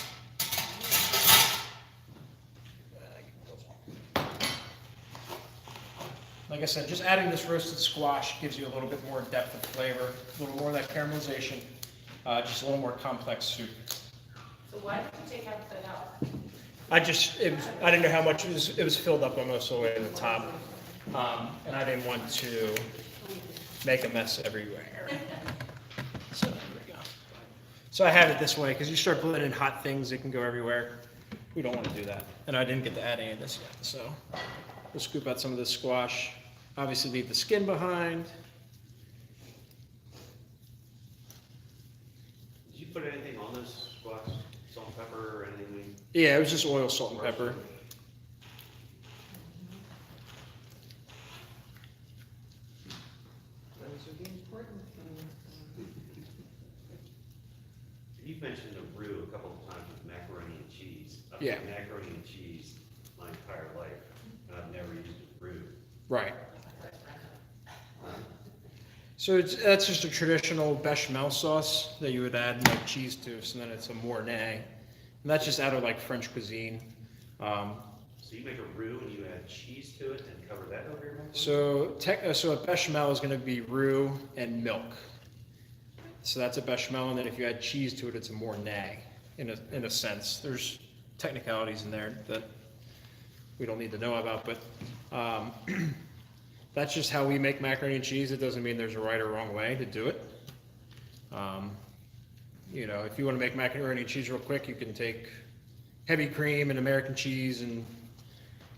like I said, just adding this roasted squash gives you a little bit more depth of flavor, a little more of that caramelization, just a little more complex soup. So why did you take half of it out? I didn't know how much it was filled up almost all the way to the top. And I didn't want to make a mess everywhere. So there we go. So I have it this way, because you start putting in hot things, it can go everywhere. We don't want to do that. And I didn't get to add any of this yet, so we'll scoop out some of this squash. Obviously leave the skin behind. Did you put anything on this squash? Salt and pepper or anything? Yeah, it was just oil, salt, and pepper. You've mentioned the roux a couple of times with macaroni and cheese. I've Yeah. had macaroni and cheese my entire life, and I've never used a roux. Right. So that's just a traditional bechamel sauce that you would add like cheese to, so then it's a Mornay. And that's just out of like French cuisine. So you make a roux and you add cheese to it and cover that over your macaroni? So a bechamel is going to be roux and milk. So that's a bechamel, and then if you add cheese to it, it's a Mornay, in a sense. There's technicalities in there that we don't need to know about, but that's just how we make macaroni and cheese. It doesn't mean there's a right or wrong way to do it. You know, if you want to make macaroni and cheese real quick, you can take heavy cream and American cheese and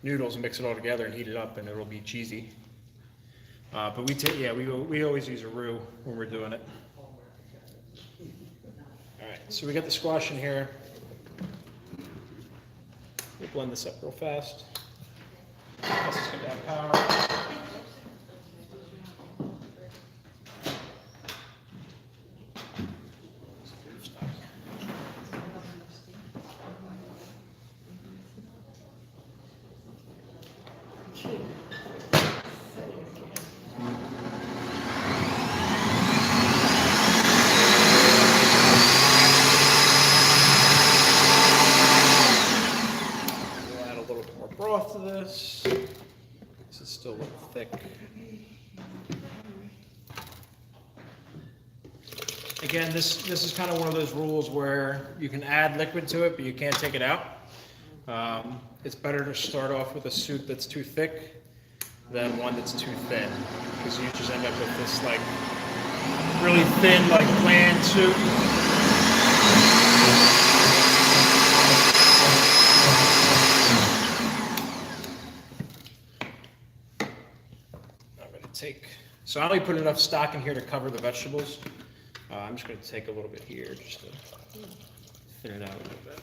noodles and mix it all together and heat it up, and it'll be cheesy. But we always use a roux when we're doing it. All right, so we got the squash in here. We'll blend this up real fast. This is going to have power. Broth to this. This is still a little thick. Again, this is kind of one of those rules where you can add liquid to it, but you can't take it out. It's better to start off with a soup that's too thick than one that's too thin, because you just end up with this like really thin, like bland soup. So I only put enough stock in here to cover the vegetables. I'm just going to take a little bit here just to thin it out a little bit.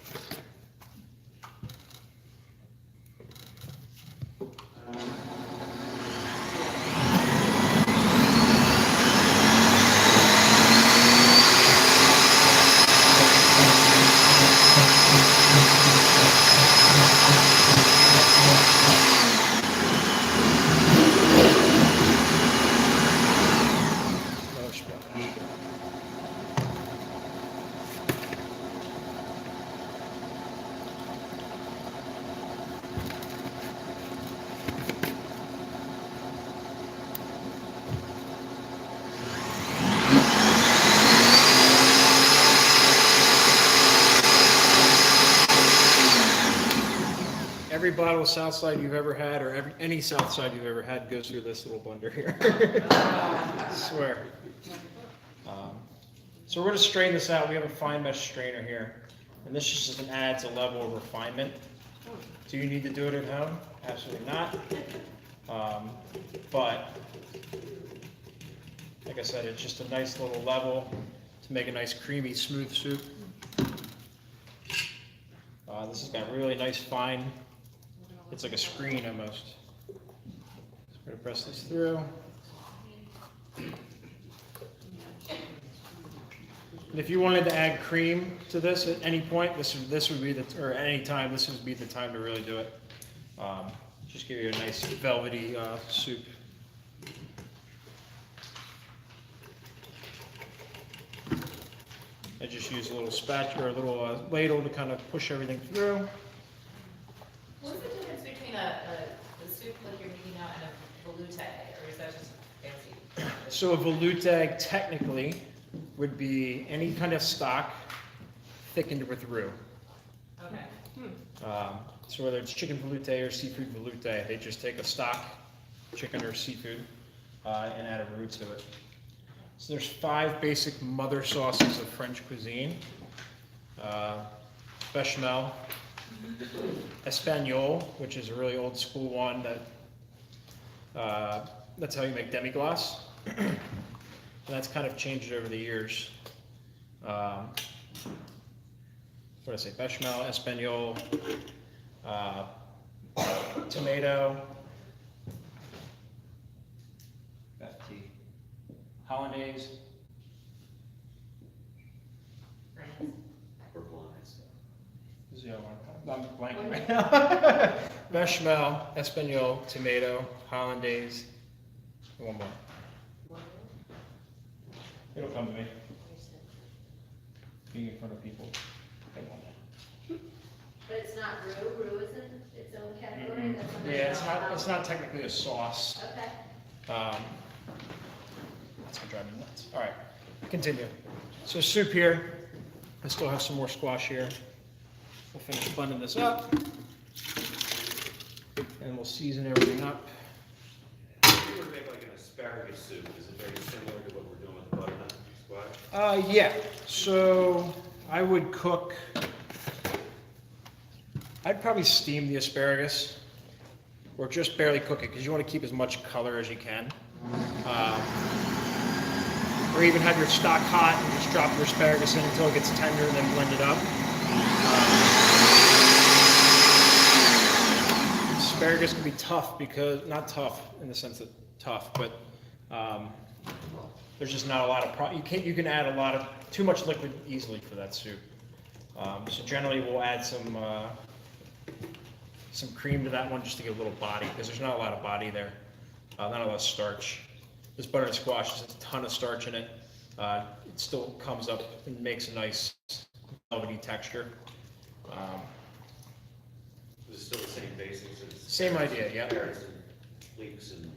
Every bottle of Southside you've ever had, or any Southside you've ever had, goes through this little blender here. I swear. So we're going to strain this out. We have a fine mesh strainer here, and this just adds a level of refinement. Do you need to do it at home? Absolutely not. But like I said, it's just a nice little level to make a nice creamy, smooth soup. This has got really nice fine. It's like a screen almost. So we're going to press this through. And if you wanted to add cream to this at any point, this would be or any time, this would be the time to really do it. Just give you a nice velvety soup. I just use a little spatula or a little ladle to kind of push everything through. What's the difference between a soup like you're making now and veloute, or is that just fancy? So a veloute technically would be any kind of stock thickened with roux. Okay. So whether it's chicken veloute or seafood veloute, they just take a stock chicken or seafood and add a roux to it. So there's 5 basic mother sauces of French cuisine. Bechamel, Espagnole, which is a really old school one that's how you make demi-glace. And that's kind of changed over the years. What did I say? Bechamel, Espagnole, tomato, hollandaise, Or blind stuff. this is the other one. I'm blanking right now. Bechamel, Espagnole, tomato, hollandaise, and one more. It'll come to me. Being in front of people. Hang on. But it's not roux, roux isn't its own category? That's something Yeah, it's not technically a sauce. Okay. That's gonna drive me nuts. All right, continue. So soup here. I still have some more squash here. We'll finish blending this up. And we'll season everything up. If you were to make like an asparagus soup, is it very similar to what we're doing with the butternut squash? Yeah, so I would cook, I'd probably steam the asparagus or just barely cook it because you want to keep as much color as you can. Or even have your stock hot and just drop your asparagus in until it gets tender and then blend it up. Asparagus can be tough because, not tough in the sense that tough, but there's just not a lot of, you can add a lot of, too much liquid easily for that soup. So generally we'll add some cream to that one just to get a little body, because there's not a lot of body there, not a lot of starch. This butternut squash has a ton of starch in it. It still comes up and makes a nice velvety texture. Is it still the same basics? Same idea, yeah. Carrots and leeks and.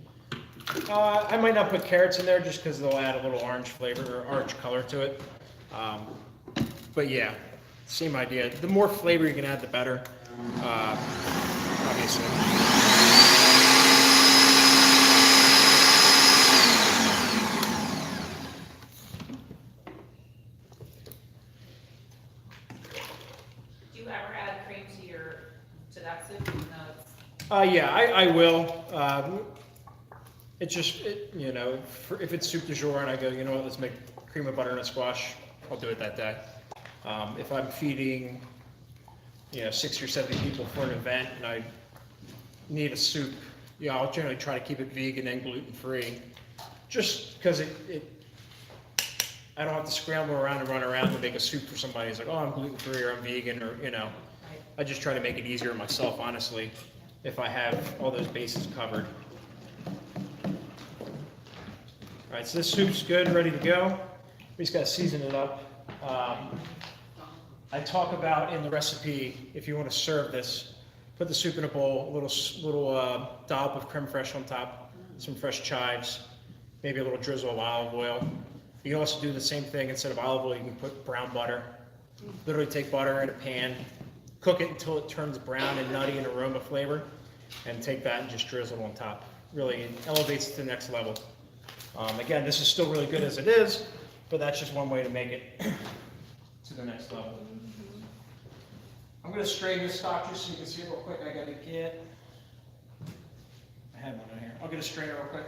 I might not put carrots in there just because they'll add a little orange flavor or orange color to it. But yeah, same idea. The more flavor you can add, the better, obviously. Do you ever add cream to that soup? No, Yeah, I will. It's just, you know, if it's soup du jour and I go, you know what, let's make cream of butternut squash, I'll do it that day. If I'm feeding, 60 or 70 people for an event and I need a soup, I'll generally try to keep it vegan and gluten-free, just because I don't have to scramble around and run around to make a soup for somebody who's like, oh, I'm gluten-free or I'm vegan or, I just try to make it easier myself, honestly, if I have all those bases covered. All right, so this soup's good, ready to go. We just got to season it up. I talk about in the recipe, if you want to serve this, put the soup in a bowl, a little dollop of creme fraiche on top, some fresh chives, maybe a little drizzle of olive oil. You can also do the same thing. Instead of olive oil, you can put brown butter. Literally take butter in a pan, cook it until it turns brown and nutty and aroma flavor, and take that and just drizzle it on top. Really, it elevates it to the next level. Again, this is still really good as it is, but that's just one way to make it to the next level. I'm going to strain this stock just so you can see it real quick. I got to get, I had one in here. I'll get a strainer real quick.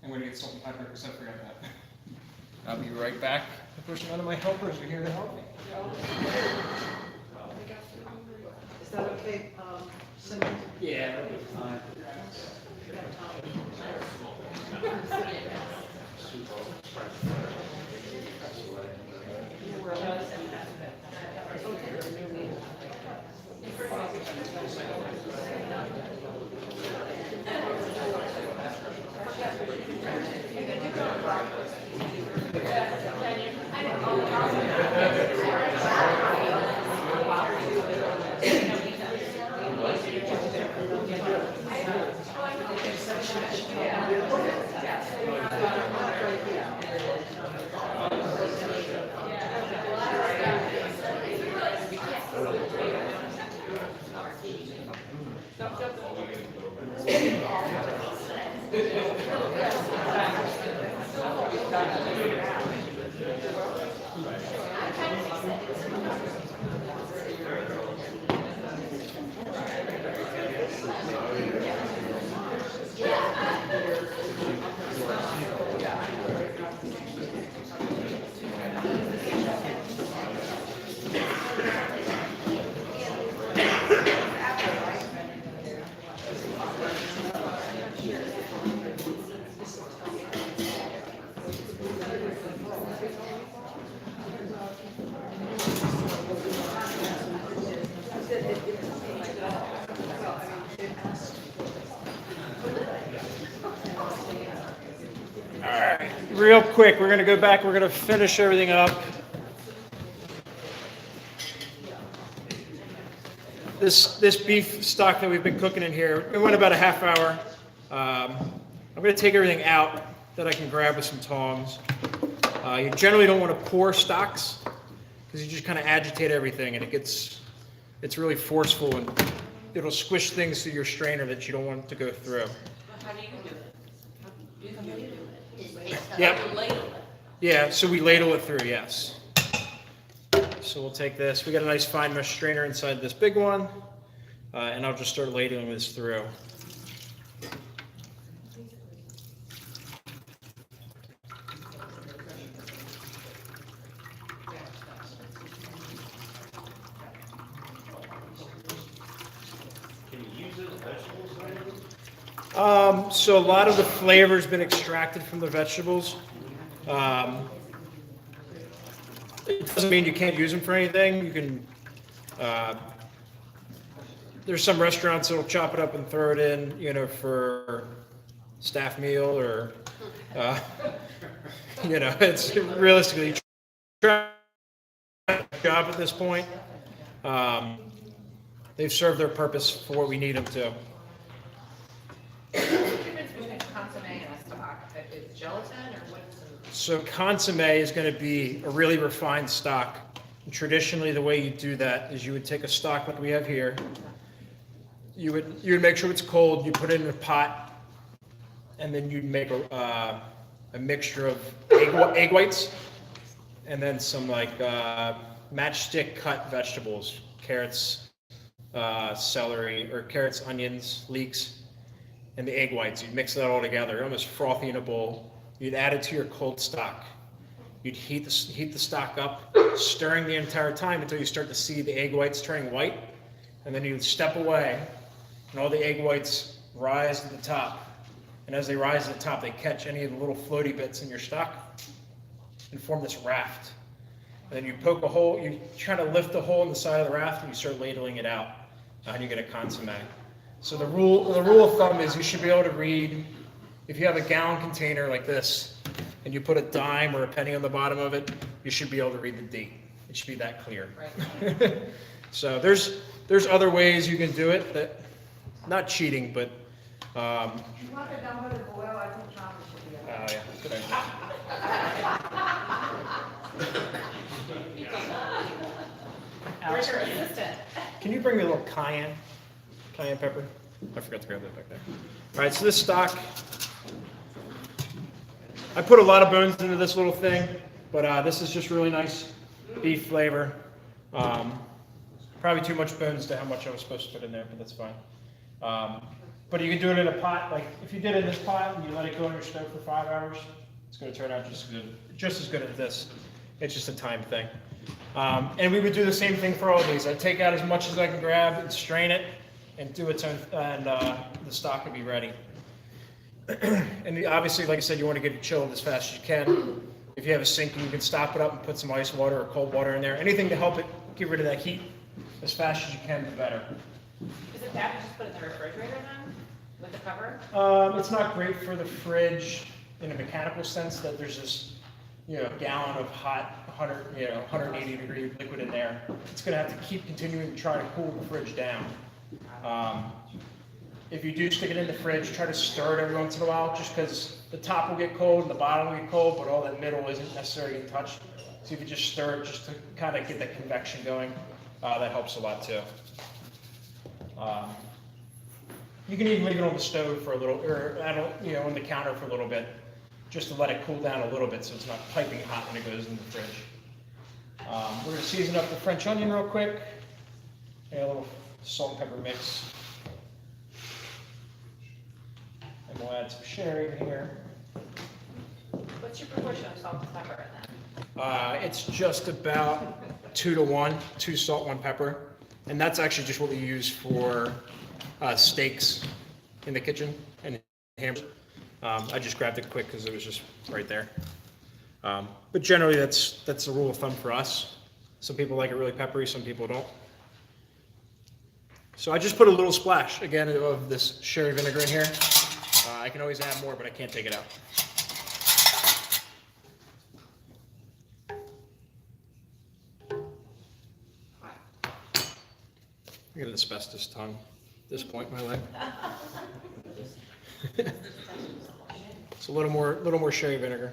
I'm going to get salt and pepper because I forgot that. I'll be right back. Of course, none of my helpers are here to help me. Is that okay, Cindy? Yeah, that'll be fine. Real quick, we're gonna go back, we're gonna finish everything up. This beef stock that we've been cooking in here, it went about a half hour. I'm gonna take everything out that I can grab with some tongs. You generally don't wanna pour stocks, because you just kind of agitate everything and it's really forceful and it'll squish things through your strainer that you don't want to go through. How do you do it? How do you do it? Yep. You ladle it. Yeah, so we ladle it through, yes. So we'll take this, we got a nice fine mesh strainer inside this big one, and I'll just start ladling this through. Can you use it as vegetables or anything? So a lot of the flavor's been extracted from the vegetables. It doesn't mean you can't use them for anything. You can, there's some restaurants that'll chop it up and throw it in, you know, for staff meal or, you know, it's realistically try job at this point. They've served their purpose for what we need them to. What's the difference between consomme and a stock? Is gelatin or what's the? So consomme is going to be a really refined stock. And traditionally, the way you do that is you would take a stock like we have here. You would make sure it's cold. You put it in a pot, and then you'd make a mixture of egg whites, and then some like matchstick cut vegetables, carrots, celery, or carrots, onions, leeks, and the egg whites. You'd mix that all together, almost frothy in a bowl. You'd add it to your cold stock. You'd heat the stock up, stirring the entire time until you start to see the egg whites turning white, and then you'd step away, and all the egg whites rise to the top. And as they rise to the top, they catch any of the little floaty bits in your stock and form this raft. And then you poke a hole, you try to lift the hole in the side of the raft, and you start ladling it out, and you get a consomme. So the rule of thumb is you should be able to read, if you have a gallon container like this, and you put a dime or a penny on the bottom of it, you should be able to read the date. It should be that clear. Right. So there's other ways you can do it that, not cheating, but. You want the number to boil, I think chocolate should be okay. Oh, yeah, good idea. Where's your assistant? Can you bring me a little cayenne pepper? I forgot to grab that back there. All right, so this stock, I put a lot of bones into this little thing, but this is just really nice beef flavor. Probably too much bones to how much I was supposed to put in there, but that's fine. But you can do it in a pot, like if you did it in this pot and you let it go on your stove for 5 hours, it's going to turn out just as good as this. It's just a time thing. And we would do the same thing for all these. I'd take out as much as I can grab and strain it and do its own, and the stock would be ready. And obviously, like I said, you want to get it chilled as fast as you can. If you have a sink, you can stop it up and put some ice water or cold water in there. Anything to help it get rid of that heat as fast as you can, the better. Is it bad to just put it in the refrigerator then, with the cover? It's not great for the fridge in a mechanical sense that there's this, gallon of hot 180 degree liquid in there. It's going to have to keep continuing to try to cool the fridge down. if you do stick it in the fridge, try to stir it every once in a while, just because the top will get cold and the bottom will get cold, but all that middle isn't necessarily getting touched. So if you just stir it just to kind of get that convection going, that helps a lot too. You can even leave it on the stove for a little, or on the counter for a little bit, just to let it cool down a little bit so it's not piping hot when it goes in the fridge. We're going to season up the French onion real quick. And a little salt and pepper mix. And we'll add some sherry in here. What's your proportion of salt and pepper in that? It's just about 2 to 1, 2 salt, 1 pepper. And that's actually just what we use for steaks in the kitchen and hamburgers. I just grabbed it quick because it was just right there. But generally that's a rule of thumb for us. Some people like it really peppery, some people don't. So I just put a little splash, again, of this sherry vinegar in here. I can always add more, but I can't take it out. I get an asbestos tongue at this point in my life. It's a little more sherry vinegar.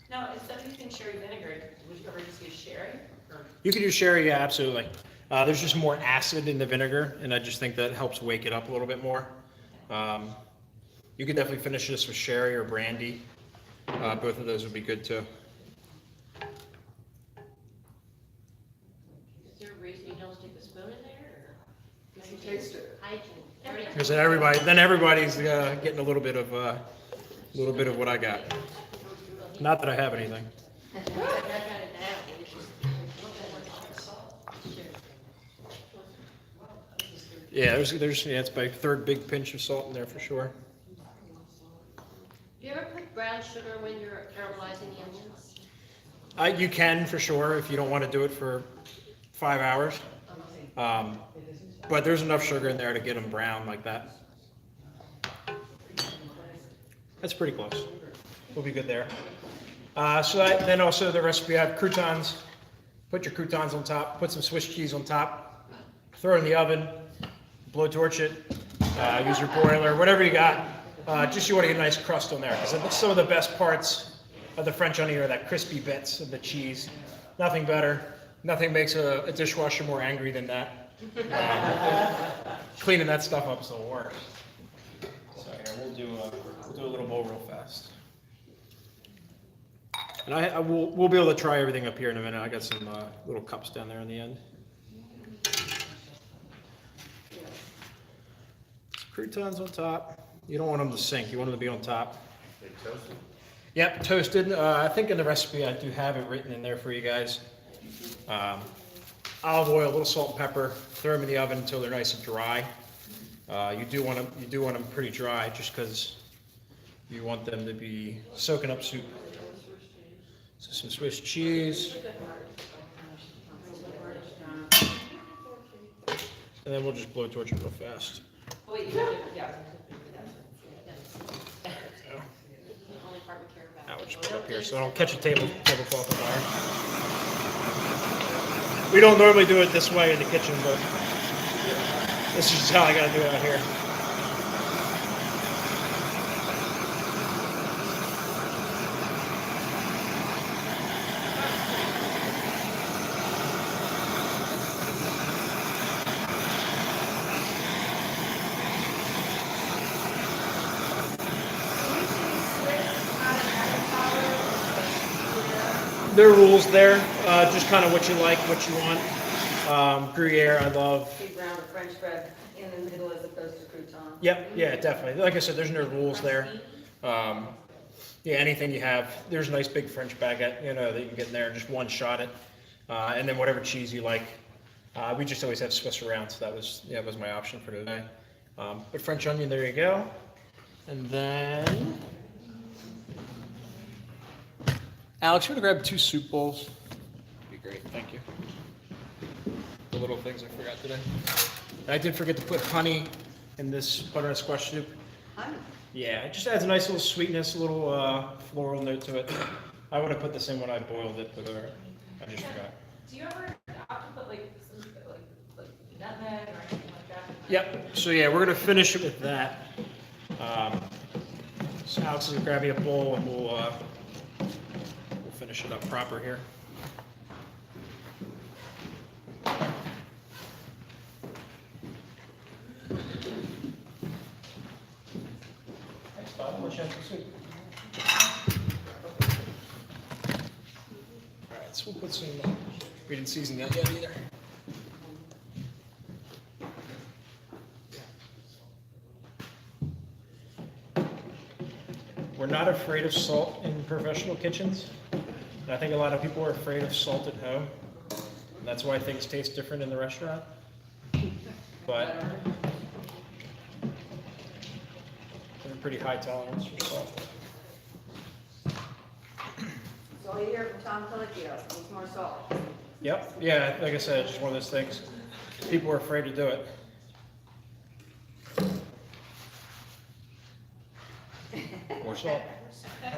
Now, instead of using sherry vinegar, would you ever just use sherry? Or? You can use sherry, yeah, absolutely. There's just more acid in the vinegar, and I just think that helps wake it up a little bit more. You can definitely finish this with sherry or brandy. Both of those would be good too. Is there a reason you don't stick the spoon in there? If you taste it. Hygiene. Because then everybody's getting a little bit of what I got. Not that I have anything. I got it now. Yeah, it's my third big pinch of salt in there for sure. Do you ever put brown sugar when you're caramelizing the onions? You can for sure if you don't want to do it for 5 hours. But there's enough sugar in there to get them brown like that. That's pretty close. We'll be good there. Then also the recipe, I have croutons. Put your croutons on top, put some Swiss cheese on top, throw it in the oven, blowtorch it, use your broiler, whatever you got. Just you want to get a nice crust on there, because some of the best parts of the French onion are that crispy bits of the cheese. Nothing better. Nothing makes a dishwasher more angry than that. Cleaning that stuff up is the worst. So here, we'll do a little bowl real fast. And we'll be able to try everything up here in a minute. I got some little cups down there in the end. Croutons on top. You don't want them to sink. You want them to be on top. They toasted? Yep, toasted. I think in the recipe I do have it written in there for you guys. Olive oil, a little salt and pepper. Throw them in the oven until they're nice and dry. You do want them pretty dry, just because you want them to be soaking up soup. So some Swiss cheese. And then we'll just blowtorch it real fast. Oh, wait, yeah. The only part we care about. Now we'll just put it up here so I don't catch a tablecloth on fire. We don't normally do it this way in the kitchen, but this is just how I gotta do it out here. There are rules there, just kind of what you like, what you want. Gruyere, I love. Big round of French bread in the middle as opposed to crouton. Yep, yeah, definitely. Like I said, there's no rules there. Yeah, anything you have. There's a nice big French baguette, that you can get in there and just one shot it. And then whatever cheese you like. We just always have Swiss around, so that was my option for today. But French onion, there you go. And then, Alex, you want to grab 2 soup bowls? That'd be great, thank you. The little things I forgot today. I did forget to put honey in this butternut squash soup. Honey? Yeah, it just adds a nice little sweetness, a little floral note to it. I would have put this in when I boiled it, but I just forgot. Do you ever opt to put like some like nutmeg or anything like that Yep, so yeah, we're gonna finish it with that. So Alex is gonna grab me a bowl and we'll finish it up proper here. Thanks, Bob. Much after soup. All right, so we'll put some, we didn't season that yet either. We're not afraid of salt in professional kitchens. And I think a lot of people are afraid of salt at home. And that's why things taste different in the restaurant. But there's a pretty high tolerance for salt. So you hear from Tom Colicchio, needs more salt. Yep, yeah, like I said, it's just one of those things. People are afraid to do it. More salt. I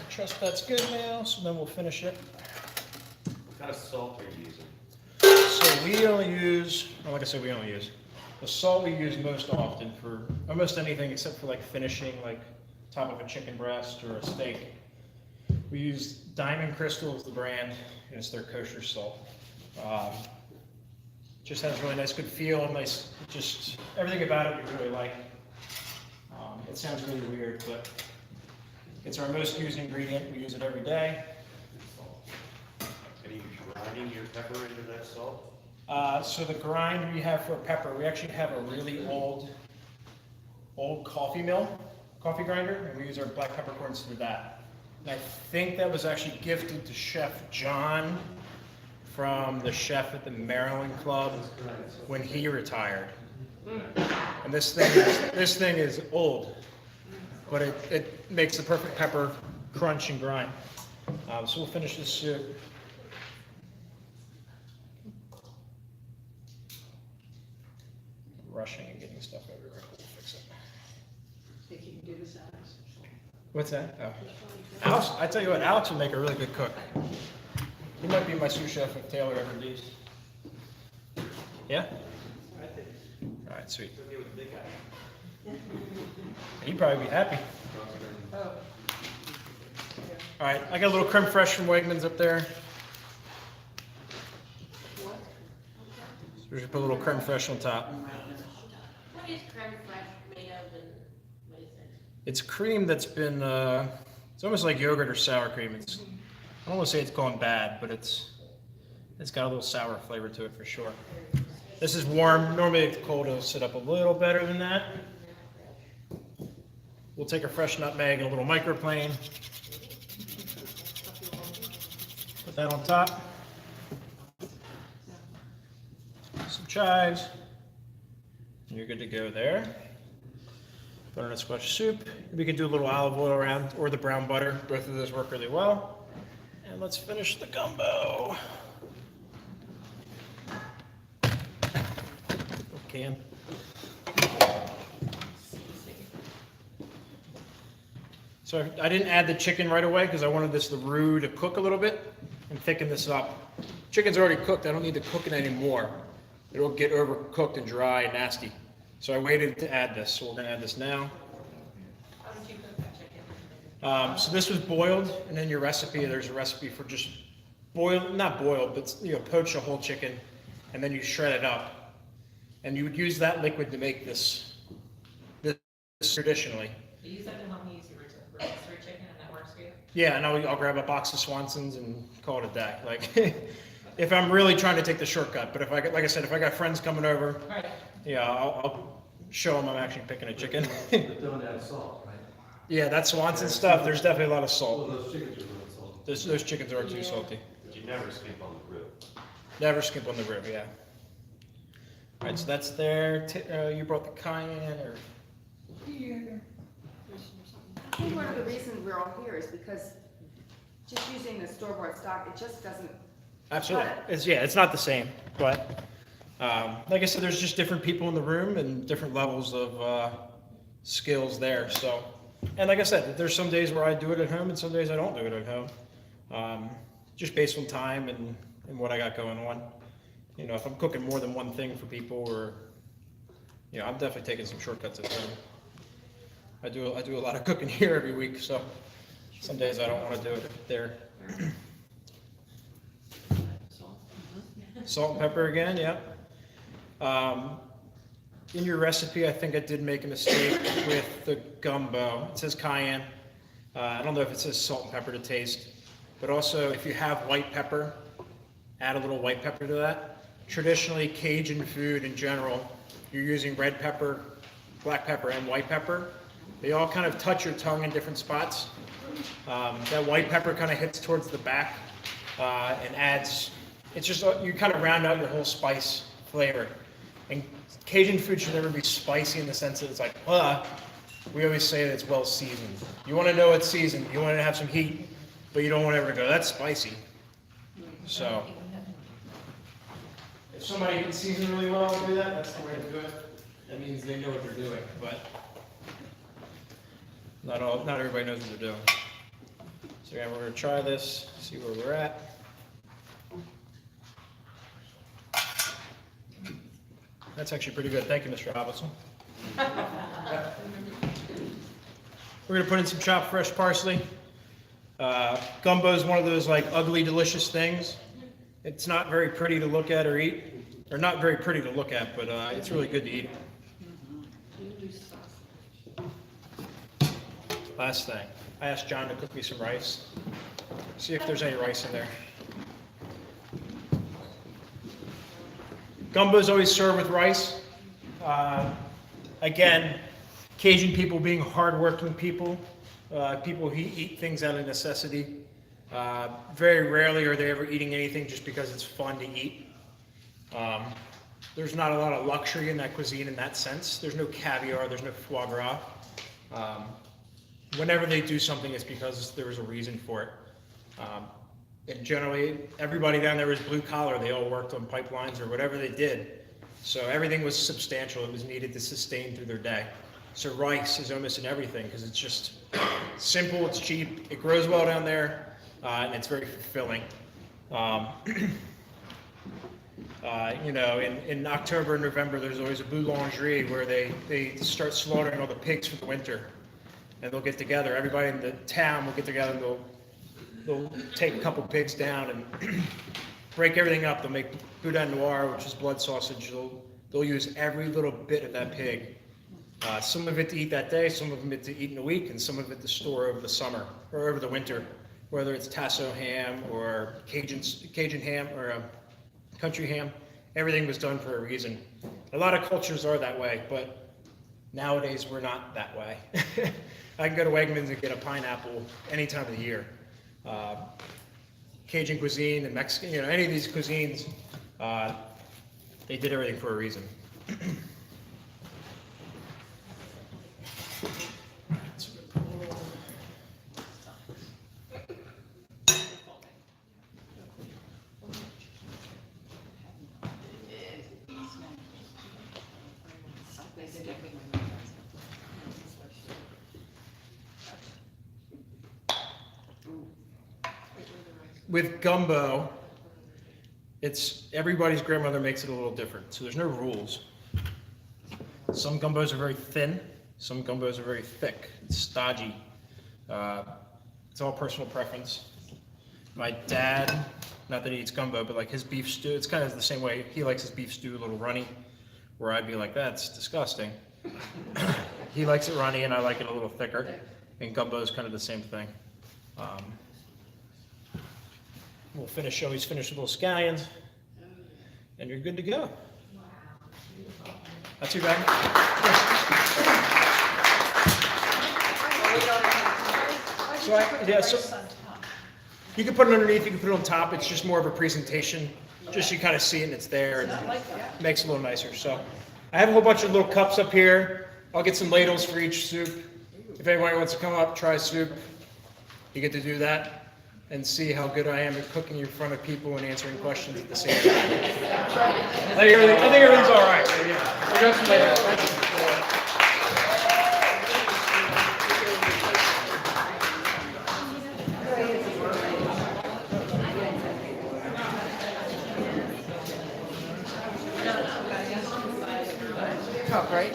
trust that's good now, so then we'll finish it. What kind of salt are you using? So we only use, well, like I said, we only use, the salt we use most often for almost anything except for like finishing, like top of a chicken breast or a steak. We use Diamond Crystal as the brand, and it's their kosher salt. Just has a really nice, good feel, nice, just everything about it we really like. It sounds really weird, but it's our most used ingredient. We use it every day. Are you grinding your pepper into that salt? So the grind we have for pepper, we actually have a really old coffee grinder, and we use our black peppercorns through that. And I think that was actually gifted to Chef John from the chef at the Maryland Club when he retired. And this thing is old, but it makes the perfect pepper crunch and grind. So we'll finish this soup. Rushing and getting stuff everywhere. We'll fix it. Think you can do this, Alex? What's that? Oh. Alex, I tell you what, Alex would make a really good cook. He might be my sous chef if Taylor ever leaves. Yeah? All right, sweet. He'd probably be happy. All right, I got a little creme fraiche from Wegmans up there. So we're just put a little creme fraiche on top. What is creme fraiche made of and what is it? It's cream that's been, it's almost like yogurt or sour cream. I don't want to say it's gone bad, but it's got a little sour flavor to it for sure. This is warm. Normally if it's cold, it'll sit up a little better than that. We'll take a fresh nutmeg and a little microplane. Put that on top. Some chives. And you're good to go there. Butternut squash soup. We can do a little olive oil around or the brown butter. Both of those work really well. And let's finish the gumbo. Can. So I didn't add the chicken right away because I wanted the roux to cook a little bit and thicken this up. Chicken's already cooked. I don't need to cook it anymore. It'll get overcooked and dry and nasty. So I waited to add this. So we're going to add this now. How did you cook that chicken? So this was boiled, and in your recipe, there's a recipe for just not boiled, but poach a whole chicken, and then you shred it up. And you would use that liquid to make this traditionally. You use that to help me use your rotisserie chicken, and that works for you? Yeah, and I'll grab a box of Swansons and call it a day. Like, if I'm really trying to take the shortcut, but like I said, if I got friends coming over, Right. yeah, I'll show them I'm actually picking a chicken. But don't add salt, right? Yeah, that Swanson stuff, there's definitely a lot of Well, salt. those chickens are really salty. Those chickens are too salty. But you never skip on the rib. Never skip on the rib, yeah. All right, so that's there. You brought the cayenne, or? I think one of the reasons we're all here is because just using the store-bought stock, it just doesn't. Absolutely. cut it. It's not the same, but like I said, there's just different people in the room and different levels of skills there. So, and like I said, there's some days where I do it at home and some days I don't do it at home. just based on time and what I got going on. You know, if I'm cooking more than one thing for people, or, you know, I'm definitely taking some shortcuts at home. I do a lot of cooking here every week, so some days I don't want to do it there. Salt and pepper again, yeah. In your recipe, I think I did make a mistake with the gumbo. It says cayenne. I don't know if it says salt and pepper to taste, but also if you have white pepper, add a little white pepper to that. Traditionally, Cajun food in general, you're using red pepper, black pepper, and white pepper. They all kind of touch your tongue in different spots. That white pepper kind of hits towards the back and adds, it's just, you kind of round out your whole spice flavor. And Cajun food should never be spicy in the sense that it's like, we always say that it's well seasoned. You want to know it's seasoned, you want to have some heat, but you don't want to ever go, that's spicy. So, if somebody can season really well and do that, that's the way to do it. That means they know what they're doing, but not everybody knows what they're doing. So yeah, we're going to try this, see where we're at. That's actually pretty good. Thank you, Mr. Robinson. We're going to put in some chopped fresh parsley. Gumbo is one of those like ugly, delicious things. It's not very pretty to look at or eat, or not very pretty to look at, but it's really good to eat. Last thing, I asked John to cook me some rice. See if there's any rice in there. Gumbo is always served with rice. Again, Cajun people being hardworking people, people who eat things out of necessity. Very rarely are they ever eating anything just because it's fun to eat. There's not a lot of luxury in that cuisine in that sense. There's no caviar, there's no foie gras. Whenever they do something, it's because there was a reason for it. And generally, everybody down there was blue collar. They all worked on pipelines or whatever they did. So everything was substantial. It was needed to sustain through their day. So rice is almost in everything because it's just simple, it's cheap, it grows well down there, and it's very fulfilling. You know, in October and November, there's always a boulangerie where they start slaughtering all the pigs for the winter. And they'll get together, everybody in the town will get together and they'll take a couple pigs down and break everything up. They'll make boudin noir, which is blood sausage. They'll use every little bit of that pig. Some of it to eat that day, some of it to eat in a week, and some of it to store over the summer or over the winter, whether it's tasso ham or Cajun ham or country ham. Everything was done for a reason. A lot of cultures are that way, but nowadays we're not that way. I can go to Wegmans and get a pineapple any time of the year. Cajun cuisine and Mexican, you know, any of these cuisines, they did everything for a reason. With gumbo, it's everybody's grandmother makes it a little different, so there's no rules. Some gumbos are very thin, some gumbos are very thick, it's stodgy. It's all personal preference. My dad, not that he eats gumbo, but like his beef stew, it's kind of the same way. He likes his beef stew a little runny, where I'd be like, that's disgusting. He likes it runny and I like it a little thicker, and gumbo is kind of the same thing. We'll finish, always finish with little scallions, and you're good to go. Not too bad. So you can put it underneath, you can put it on top. It's just more of a presentation. Just you kind of see it and it's there, and it makes it a little nicer. So I have a whole bunch of little cups up here. I'll get some ladles for each soup. If anybody wants to come up, try soup, you get to do that and see how good I am at cooking in front of people and answering questions at the same time. I think everything's all right. So, yeah. We'll go some ladles. cook, right?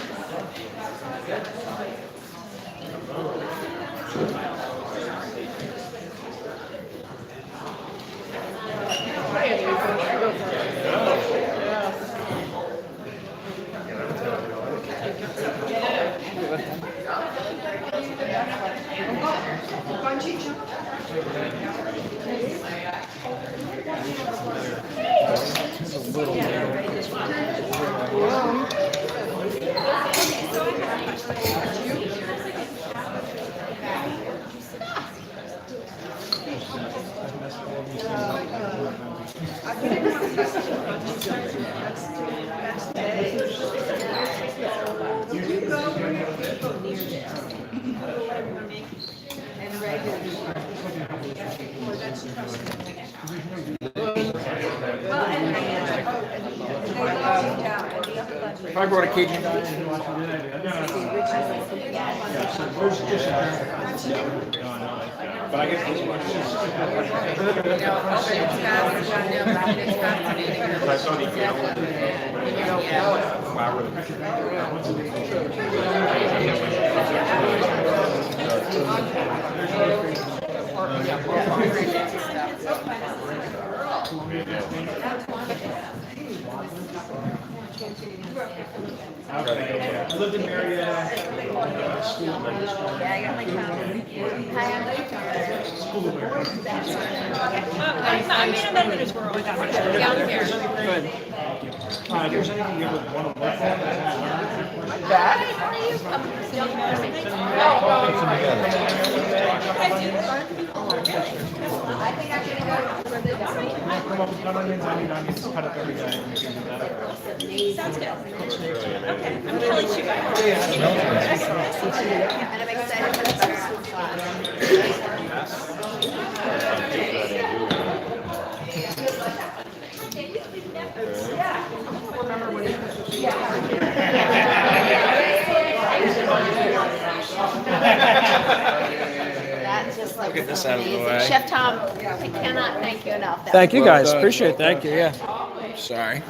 Bungee jump? If I brought a Cajun guy in and watched me but I guess this one is just. I saw I lived in Marietta, school of management. Yeah, I got my copy. Hi, I'm School of management. I made amendments for all that. Down here. Good. If there's anything you ever want to look at, I think I'm gonna go for the come up with cut onions, onions, cut up every day, and we can do that. Sounds good. Okay, I'm gonna let you guys. and I'm excited for the That just looks Get this out of the amazing. way. Chef Tom, I cannot thank you enough. That Thank you guys, appreciate it, thank you, yeah. Sorry.